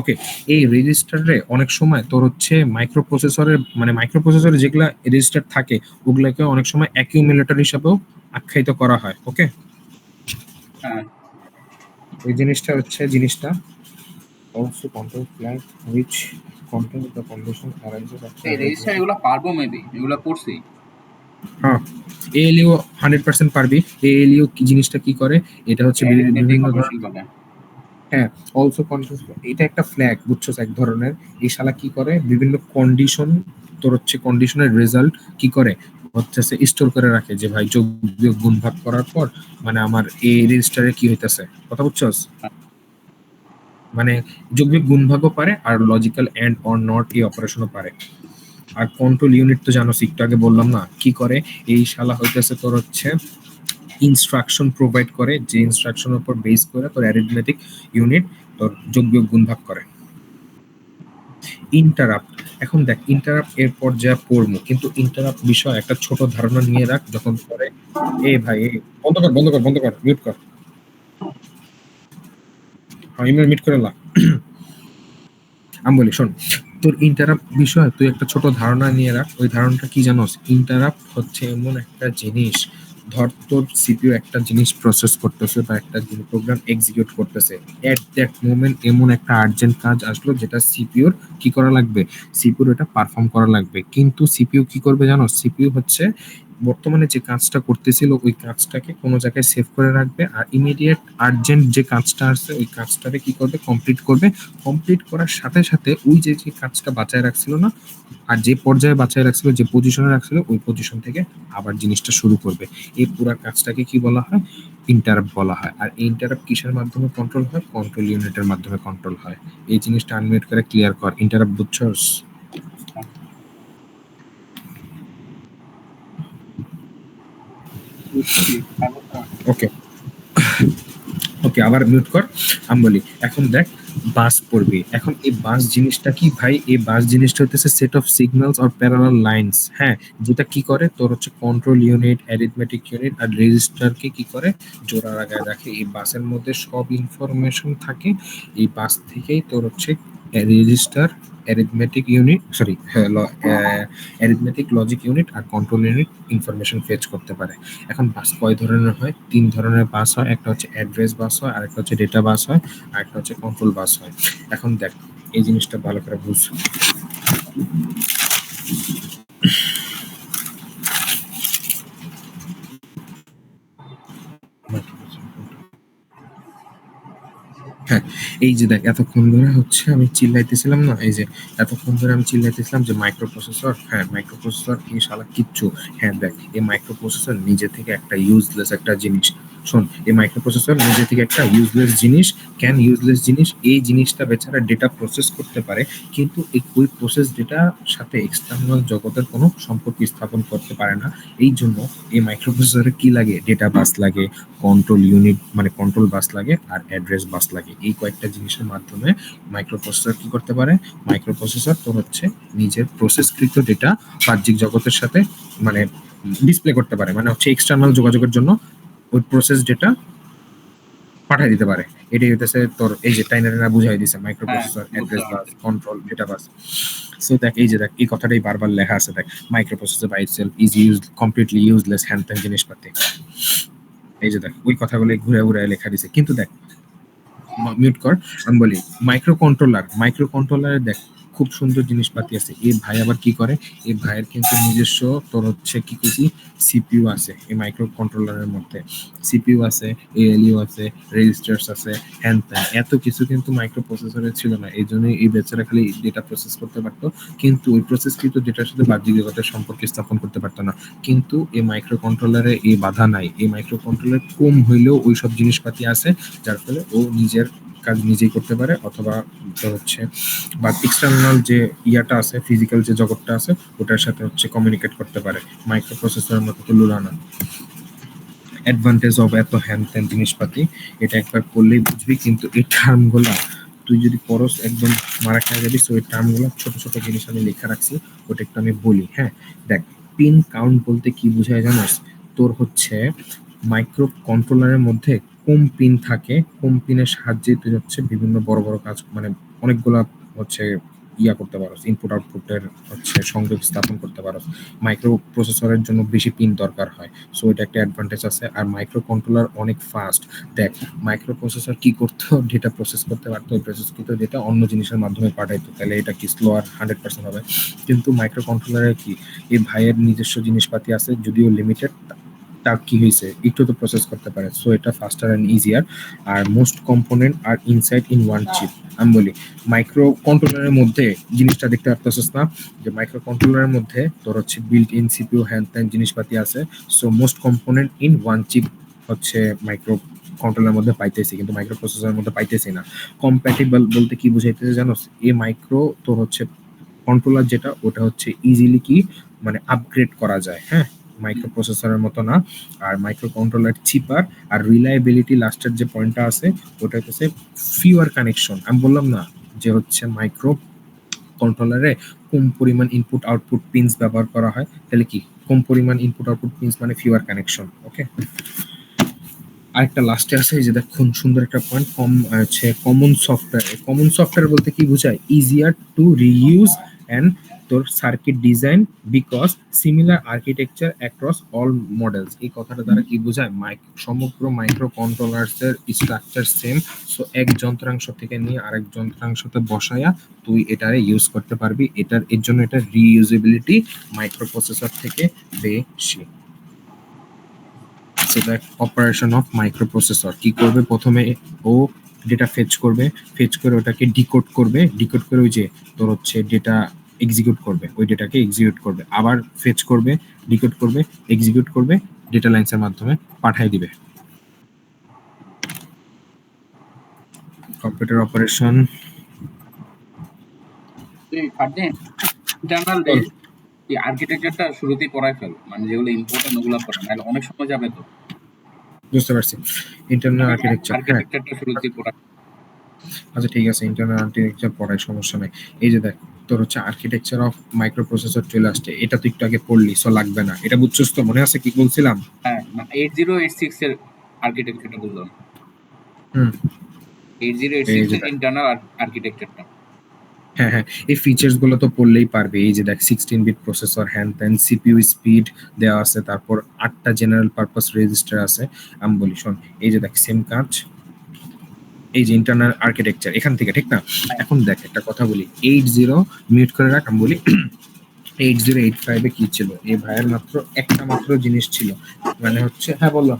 ওকে, এই রেজিস্টারে অনেক সময় তোর হচ্ছে মাইক্রোপ্রসেসরের যেগুলা রেজিস্টার থাকে ওগুলাকে অনেক সময় অ্যাকিউমুলেটর হিসাবেও আখ্যায়িত করা হয়। ওকে, হ্যাঁ, ওই জিনিসটা হচ্ছে জিনিসটা also control flag which contains the condition arises after এই রেজিস্টার এগুলো পারবো মেবি, এগুলো পড়ছি। হ্যাঁ, এএলইউ 100% পারবি। এএলইউ কি জিনিসটা কি করে, এটা হচ্ছে বিভিন্ন ধরনের, হ্যাঁ অলসো কন্ট্রোল, এটা একটা ফ্ল্যাগ বুঝছস এক ধরনের। এই শালা কি করে, বিভিন্ন কন্ডিশন, তোর হচ্ছে কন্ডিশনের রেজাল্ট কি করে হচ্ছে স্টোর করে রাখে, যে ভাই যোগ বিয়োগ গুণ ভাগ করার পর মানে আমার এই রেজিস্টারে কি হইতাছে, কথা বুঝছস? মানে যোগ বিয়োগ গুণ ভাগও পারে আর লজিক্যাল এন্ড অর নট এই অপারেশনও পারে। আর কন্ট্রোল ইউনিট তো জানো, একটু আগে বললাম না কি করে, এই শালা হইতেছে তোর হচ্ছে ইনস্ট্রাকশন প্রোভাইড করে, যে ইনস্ট্রাকশনের উপর বেস করে তোর অ্যারিথমেটিক ইউনিট তোর যোগ বিয়োগ গুণ ভাগ করে। ইন্টারাপ্ট, এখন দেখ ইন্টারাপ্ট এর পর যা পড়বো, কিন্তু ইন্টারাপ্ট বিষয় একটা ছোট ধারণা নিয়ে রাখ যখন পরে। ভাই বন্ধ কর মিউট কর, ইমেল মিট করে লা। আমি বলি শোন, তোর ইন্টারাপ্ট বিষয় তুই একটা ছোট ধারণা নিয়ে রাখ। ওই ধারণাটা কি জানোস, ইন্টারাপ্ট হচ্ছে এমন একটা জিনিস, ধর তোর সিপিইউ একটা জিনিস প্রসেস করতেছে বা একটা প্রোগ্রাম এক্সিকিউট করতেছে, এট দ্যাট মোমেন্ট এমন একটা আর্জেন্ট কাজ আসলো যেটা সিপিইউর কি করা লাগবে, সিপিইউর এটা পারফর্ম করা লাগবে। কিন্তু সিপিইউ কি করবে জানো, সিপিইউ হচ্ছে বর্তমানে যে কাজটা করতেছিল ওই কাজটাকে কোনো জায়গায় সেভ করে রাখবে, আর ইমিডিয়েট আর্জেন্ট যে কাজটা আছে ওই কাজটাকে কি করবে, কমপ্লিট করবে। কমপ্লিট করার সাথে সাথে ওই যে যে কাজটা বাঁচায় রাখছিল না, আর যে পর্যায়ে বাঁচায় রাখছিল, যে পজিশনে রাখছিল ওই পজিশন থেকে আবার জিনিসটা শুরু করবে। এই পুরো কাজটাকে কি বলা হয়, ইন্টারাপ্ট বলা হয়। আর এই ইন্টারাপ্ট কিসের মাধ্যমে কন্ট্রোল হয়, কন্ট্রোল ইউনিটের মাধ্যমে কন্ট্রোল হয়। এই জিনিসটা আনমিউট করে ক্লিয়ার কর, ইন্টারাপ্ট বুঝছস? ওকে ওকে, আবার মিউট কর। আমি বলি এখন দেখ, বাস পড়বি। এখন এই বাস জিনিসটা কি ভাই, এই বাস জিনিসটা হচ্ছে set of signals or parallel lines, হ্যাঁ, যেটা কি করে তোর হচ্ছে কন্ট্রোল ইউনিট, অ্যারিথমেটিক ইউনিট আর রেজিস্টারকে কি করে, জোড়া লাগায় রাখে। এই বাসের মধ্যে সব ইনফরমেশন থাকে। এই বাস থেকেই তোর হচ্ছে register, arithmetic unit, sorry arithmetic logic unit আর কন্ট্রোল ইউনিট ইনফরমেশন ফেচ করতে পারে। এখন বাস কয় ধরনের হয়, 3 ধরনের বাস হয়। একটা হচ্ছে অ্যাড্রেস বাস হয়, আরেকটা হচ্ছে ডেটা বাস হয়, আর একটা হচ্ছে কন্ট্রোল বাস হয়। এখন দেখ এই জিনিসটা ভালো করে বুঝ। হ্যাঁ, এই যে দেখ এতক্ষণ ধরে হচ্ছে আমি চিল্লাইতেছিলাম না, এই যে এতক্ষণ ধরে আমি চিল্লাইতেছিলাম যে মাইক্রো প্রসেসর, হ্যাঁ মাইক্রো প্রসেসর কি শালা কিচ্ছু। হ্যাঁ দেখ, এই মাইক্রো প্রসেসর নিজে থেকে একটা ইউজলেস একটা জিনিস। শোন, এই মাইক্রো প্রসেসর নিজে থেকে একটা ইউজলেস জিনিস। কেন ইউজলেস জিনিস? এই জিনিসটা বেচারা ডেটা প্রসেস করতে পারে, কিন্তু ওই প্রসেস ডেটার সাথে এক্সটার্নাল জগতের কোনো সম্পর্ক স্থাপন করতে পারে না। এই জন্য এই মাইক্রো প্রসেসরে কি লাগে, ডেটা বাস লাগে, কন্ট্রোল ইউনিট মানে কন্ট্রোল বাস লাগে, আর অ্যাড্রেস বাস লাগে। এই কয়েকটা জিনিসের মাধ্যমে মাইক্রো প্রসেসর কি করতে পারে, মাইক্রো প্রসেসর তো হচ্ছে নিজের প্রসেসকৃত ডেটা বাহ্যিক জগতের সাথে মানে ডিসপ্লে করতে পারে, মানে হচ্ছে এক্সটার্নাল যোগাযোগের জন্য ওই প্রসেস ডেটা পাঠিয়ে দিতে পারে। এটাই হইতেছে তোর এই যে টাইনারেরা বুঝাই দিছে মাইক্রো প্রসেসর, অ্যাড্রেস বাস, কন্ট্রোল, ডেটা বাস। সো দেখ এই যে দেখ এই কথাটাই বারবার লেখা আছে, দেখ microprocessor by itself is used completely useless হ্যান্ড ত্যান জিনিসপাতি। এই যে দেখ ওই কথাগুলো ঘুরে ঘুরে লেখা দিছে। কিন্তু দেখ, মিউট কর, আমি বলি মাইক্রো কন্ট্রোলারে দেখ খুব সুন্দর জিনিসপাতি আছে। এই ভাই আবার কি করে, এই ভাইয়ের কিন্তু নিজস্ব তোর হচ্ছে কি কইছি সিপিইউ আছে এই মাইক্রো কন্ট্রোলারের মধ্যে। সিপিইউ আছে, এএলইউ আছে, রেজিস্টার্স আছে, হ্যান ত্যান এত কিছু কিন্তু মাইক্রো প্রসেসরে ছিল না। এই জন্যই এই বেচারা খালি ডেটা প্রসেস করতে পারতো, কিন্তু ওই প্রসেসকৃত ডেটার সাথে বাহ্যিক জগতের সম্পর্ক স্থাপন করতে পারতো না। কিন্তু এই মাইক্রো কন্ট্রোলারে এই বাধা নাই। এই মাইক্রো কন্ট্রোলার কম হইলেও ওই সব জিনিসপাতি আছে, যার ফলে ও নিজের কাজ নিজেই করতে পারে, অথবা তোর হচ্ছে বা এক্সটার্নাল যে ইয়াটা আছে, ফিজিক্যাল যে জগৎটা আছে ওটার সাথে হচ্ছে কমিউনিকেট করতে পারে। মাইক্রো প্রসেসরের মতো তো লুলানা। অ্যাডভান্টেজ অফ এত হ্যান ত্যান জিনিসপাতি, এটা একবার পড়লেই বুঝবি। কিন্তু এই টার্মগুলা তুই যদি পড়স একদম মারা খেয়ে যাবি। সো এই টার্মগুলো ছোট ছোট জিনিস আমি লেখা রাখছি, ওটা একটু আমি বলি। হ্যাঁ দেখ, পিন কাউন্ট বলতে কি বোঝায় জানোস? তোর হচ্ছে মাইক্রো কন্ট্রোলারের মধ্যে কম পিন থাকে, কম পিনের সাহায্যে তুই হচ্ছে বিভিন্ন বড় বড় কাজ মানে অনেকগুলা হচ্ছে ইয়া করতে পারো, ইনপুট আউটপুটের হচ্ছে সংযোগ স্থাপন করতে পারো। মাইক্রো প্রসেসরের জন্য বেশি পিন দরকার হয়। সো এটা একটা অ্যাডভান্টেজ আছে। আর মাইক্রো কন্ট্রোলার অনেক ফাস্ট। দেখ মাইক্রো প্রসেসর কি করতো, ডেটা প্রসেস করতে পারতো, প্রসেসকৃত ডেটা অন্য জিনিসের মাধ্যমে পাঠাইতো, তাহলে এটা কি স্লো আর 100% হবে। কিন্তু মাইক্রো কন্ট্রোলারে কি, এই ভাইয়ের নিজস্ব জিনিসপাতি আছে যদিও লিমিটেড, তার কি হয়েছে একটু তো প্রসেস করতে পারে। সো এটা ফাস্টার অ্যান্ড ইজিয়ার। আর most component are inside in one chip. আমি বলি মাইক্রো কন্ট্রোলারের মধ্যে জিনিসটা দেখতে পারতেছিস না, যে মাইক্রো কন্ট্রোলারের মধ্যে তোর হচ্ছে বিল্ট ইন সিপিইউ হ্যান্ড ত্যান জিনিসপাতি আছে। So most component in one chip হচ্ছে মাইক্রো কন্ট্রোলারের মধ্যে পাইতেছি, কিন্তু মাইক্রো প্রসেসরের মধ্যে পাইতেছি না। কম্প্যাটিবল বলতে কি বুঝাইতেছে জানোস? এই মাইক্রো তোর হচ্ছে কন্ট্রোলার যেটা ওটা হচ্ছে ইজিলি কি মানে আপগ্রেড করা যায়, হ্যাঁ, মাইক্রো প্রসেসরের মতো না। আর মাইক্রো কন্ট্রোলার চিপার। আর রিলায়েবিলিটি লাস্টের যে পয়েন্টটা আছে ওটা হচ্ছে ফিউয়ার কানেকশন। আমি বললাম না যে হচ্ছে মাইক্রো কন্ট্রোলারে কম পরিমাণ ইনপুট আউটপুট পিনস ব্যবহার করা হয়, তাহলে কি কম পরিমাণ ইনপুট আউটপুট পিনস মানে ফিউয়ার কানেকশন। ওকে, আরেকটা লাস্টে আছে, এই যে দেখুন সুন্দর একটা পয়েন্ট, কম হচ্ছে কমন সফটওয়্যার। কমন সফটওয়্যার বলতে কি বোঝায়? ইজিয়ার টু রিইউজ অ্যান্ড তোর circuit design because similar architecture across all models. এই কথাটা দ্বারা কি বোঝায়? সমগ্র মাইক্রো কন্ট্রোলার্সের স্ট্রাকচার সেম। সো এক যন্ত্রাংশ থেকে নিয়ে আরেক যন্ত্রাংশতে বসায়া তুই এটারে ইউজ করতে পারবি। এর জন্য এটা রিইউজেবিলিটি মাইক্রো প্রসেসর থেকে বেশি। So that operation of microprocessor কি করবে, প্রথমে ও ডেটা ফেচ করে ওটাকে ডিকোড করে ওই যে তোর হচ্ছে ডেটা এক্সিকিউট করবে, ওই ডেটাকে এক্সিকিউট করবে, আবার ফেচ করবে, ডিকোড করবে, এক্সিকিউট করবে, ডেটা লাইন্সের মাধ্যমে পাঠিয়ে দিবে। কম্পিউটার অপারেশন তুই ফারদিন ইন্টারনাল এই আর্কিটেকচারটা শুরুতেই পড়ায় ফেল, মানে যেগুলো ইম্পর্টেন্ট ওগুলো পড়া, নাহলে অনেক সময় যাবে তো। বুঝতে পারছি। ইন্টারনাল আর্কিটেকচার, হ্যাঁ আর্কিটেকচারটা শুরুতেই পড়া। আচ্ছা ঠিক আছে, ইন্টারনাল আর্কিটেকচার পড়ায় সমস্যা নেই। এই যে দেখ তোর হচ্ছে আর্কিটেকচার অফ মাইক্রোপ্রসেসর চলে আসছে, এটা তুই একটু আগে পড়লি, সো লাগবে না, এটা বুঝছস তো, মনে আছে কি বলছিলাম? হ্যাঁ, 8086 এর আর্কিটেকচারটা বললাম। হুম, 8086 এই যে এর দেখ, ইন্টারনাল আর্কিটেকচারটা। হ্যাঁ হ্যাঁ, এই ফিচার্স গুলো তো পড়লেই পারবে। এই যে দেখ 16 বিট প্রসেসর, হ্যান্ড ত্যান, সিপিইউ স্পিড দেওয়া আছে, তারপর 8টা জেনারেল পারপাস রেজিস্টার আছে। আমি বলি শোন, এই যে দেখ সেম কাজ, এই যে ইন্টারনাল আর্কিটেকচার এখান থেকে, ঠিক না? এখন দেখ একটা কথা বলি, 80 মিউট করে রাখ, আমি বলি 8085 এ কি ছিল, এই ভাইয়ের মাত্র একটা মাত্র জিনিস ছিল, মানে হচ্ছে, হ্যাঁ বললো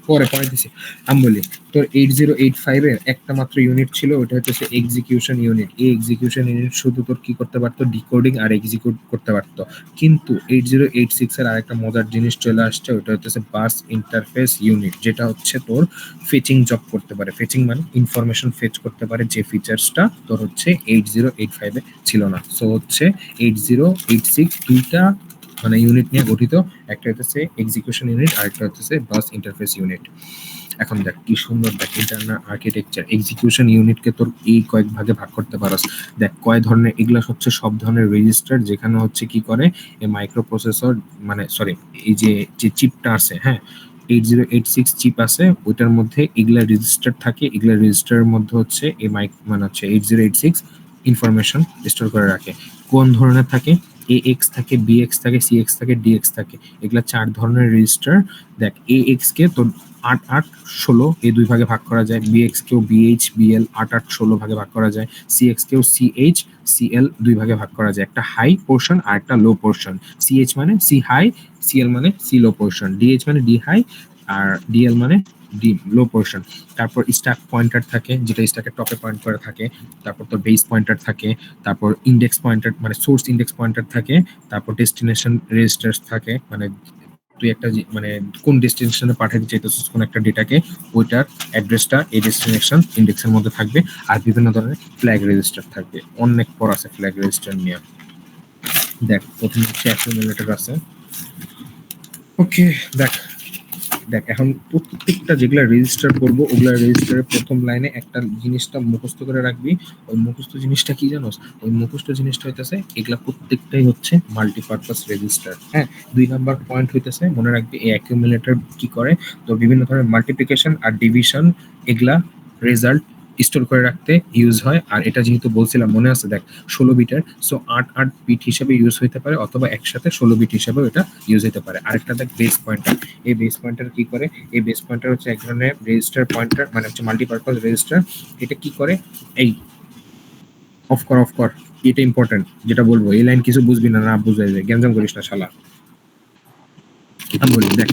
পরে পরে দিছি। আমি বলি তোর 8085 এর একটা মাত্র ইউনিট ছিল, ওটা হচ্ছে এক্সিকিউশন ইউনিট। এই এক্সিকিউশন ইউনিট শুধু তোর কি করতে পারতো, ডিকোডিং আর এক্সিকিউট করতে পারতো। কিন্তু 8086 এর আরেকটা মজার জিনিস চলে আসছে, ওটা হচ্ছে বাস ইন্টারফেস ইউনিট, যেটা হচ্ছে তোর ফেচিং জব করতে পারে। ফেচিং মানে ইনফরমেশন ফেচ করতে পারে, যে ফিচার্সটা তোর হচ্ছে 8085 এ ছিল না। সো হচ্ছে 8086 দুইটা মানে ইউনিট নিয়ে গঠিত, একটা হচ্ছে এক্সিকিউশন ইউনিট আর একটা হচ্ছে বাস ইন্টারফেস ইউনিট। এখন দেখ কি সুন্দর, দেখ ইন্টারনাল আর্কিটেকচার এক্সিকিউশন ইউনিটকে তোর এই কয়েক ভাগে ভাগ করতে পারস। দেখ কয় ধরনের, এগুলা হচ্ছে সব ধরনের রেজিস্টার, যেখানে হচ্ছে কি করে এই মাইক্রোপ্রসেসর, মানে সরি, এই যে যে চিপটা আছে, হ্যাঁ 8086 চিপ আছে, ওইটার মধ্যে এগুলা রেজিস্টার থাকে। এগুলা রেজিস্টারের মধ্যে হচ্ছে এই মানে হচ্ছে 8086 ইনফরমেশন স্টোর করে রাখে। কোন ধরনের থাকে? এএক্স থাকে, বিএক্স থাকে, সিএক্স থাকে, ডিএক্স থাকে। এগুলা 4 ধরনের রেজিস্টার। দেখ এএক্স কে তোর 8 8 16 এই দুই ভাগে ভাগ করা যায়, বিএক্স কেও বিএইচ বিএল 8 8 16 ভাগে ভাগ করা যায়, সিএক্স কেও সিএইচ সিএল দুই ভাগে ভাগ করা যায়, একটা হাই পোর্শন আর একটা লো পোর্শন। সিএইচ মানে সি হাই, সিএল মানে সি লো পোর্শন, ডিএইচ মানে ডি হাই, আর ডিএল মানে ডি লো পোর্শন। তারপর স্ট্যাক পয়েন্টার থাকে, যেটা স্ট্যাকের টপে পয়েন্ট করে থাকে। তারপর তো বেস পয়েন্টার থাকে, তারপর ইন্ডেক্স পয়েন্টার মানে সোর্স ইন্ডেক্স পয়েন্টার থাকে, তারপর ডেস্টিনেশন রেজিস্টার্স থাকে, মানে তুই একটা মানে কোন ডেস্টিনেশনে পাঠাতে চাইতেছিস কোন একটা ডেটাকে, ওইটার অ্যাড্রেসটা এই ডেস্টিনেশন ইন্ডেক্সের মধ্যে থাকবে। আর বিভিন্ন ধরনের ফ্ল্যাগ রেজিস্টার থাকবে, অনেক পর আছে ফ্ল্যাগ রেজিস্টার নিয়ে। দেখ প্রথমে হচ্ছে অ্যাকুমুলেটর আছে। ওকে, দেখ দেখ এখন প্রত্যেকটা যেগুলা রেজিস্টার করবো, ওগুলা রেজিস্টারের প্রথম লাইনে একটা জিনিসটা মুখস্থ করে রাখবি। ওই মুখস্থ জিনিসটা কি জানোস? ওই মুখস্থ জিনিসটা হইতেছে এগুলা প্রত্যেকটাই হচ্ছে মাল্টিপারপাস রেজিস্টার। হ্যাঁ, 2 নাম্বার পয়েন্ট হইতেছে মনে রাখবি, এই অ্যাকিউমুলেটর কি করে, তো বিভিন্ন ধরনের মাল্টিপ্লিকেশন আর ডিভিশন এগুলা রেজাল্ট স্টোর করে রাখতে ইউজ হয়। আর এটা যেহেতু বলছিলাম মনে আছে, দেখ 16 বিটের, সো 8 8 বিট হিসেবে ইউজ হইতে পারে, অথবা একসাথে 16 বিট হিসেবেও এটা ইউজ হতে পারে। আরেকটা দেখ বেস পয়েন্টার। এই বেস পয়েন্টার কি করে? এই বেস পয়েন্টার হচ্ছে এক ধরনের রেজিস্টার পয়েন্টার, মানে হচ্ছে মাল্টিপারপাস রেজিস্টার। এটা কি করে, এই অফ কর, এটা ইম্পর্টেন্ট যেটা বলবো, এই লাইন কিছু বুঝবি না, না বুঝাই যায়, গ্যাঞ্জাম করিস না শালা। আমি বলি দেখ,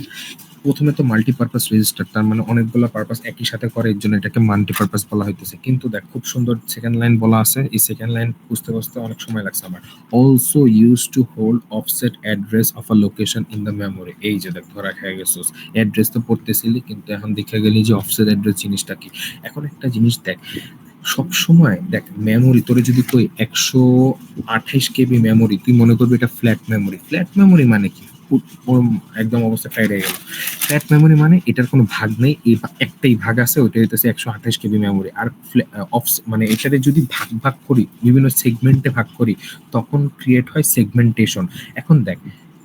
প্রথমে তো মাল্টিপারপাস রেজিস্টার, তার মানে অনেকগুলো পারপাস একই সাথে করে, এর জন্য এটাকে মাল্টিপারপাস বলা হইতেছে। কিন্তু দেখ খুব সুন্দর সেকেন্ড লাইন বলা আছে, এই সেকেন্ড লাইন বুঝতে বুঝতে অনেক সময় লাগছে আমার। Also use to hold offset address of a location in the memory. এই যে দেখ ধরা খেয়ে গেছিস, অ্যাড্রেস তো পড়তেছিলি, কিন্তু এখন দেখে গেলি যে অফসেট অ্যাড্রেস জিনিসটা কি। এখন একটা জিনিস দেখ, সব সময় দেখ মেমোরি তোরে যদি কই 128 KB মেমোরি, তুই মনে করবি এটা ফ্ল্যাট মেমোরি। ফ্ল্যাট মেমোরি মানে কি? একদম অবস্থা টাইট হয়ে গেল। ফ্ল্যাট মেমোরি মানে এটার কোনো ভাগ নেই, এই একটাই ভাগ আছে, ওইটা হইতেছে 128 KB মেমোরি। আর মানে এটারে যদি ভাগ ভাগ করি, বিভিন্ন সেগমেন্টে ভাগ করি, তখন ক্রিয়েট হয় সেগমেন্টেশন। এখন দেখ,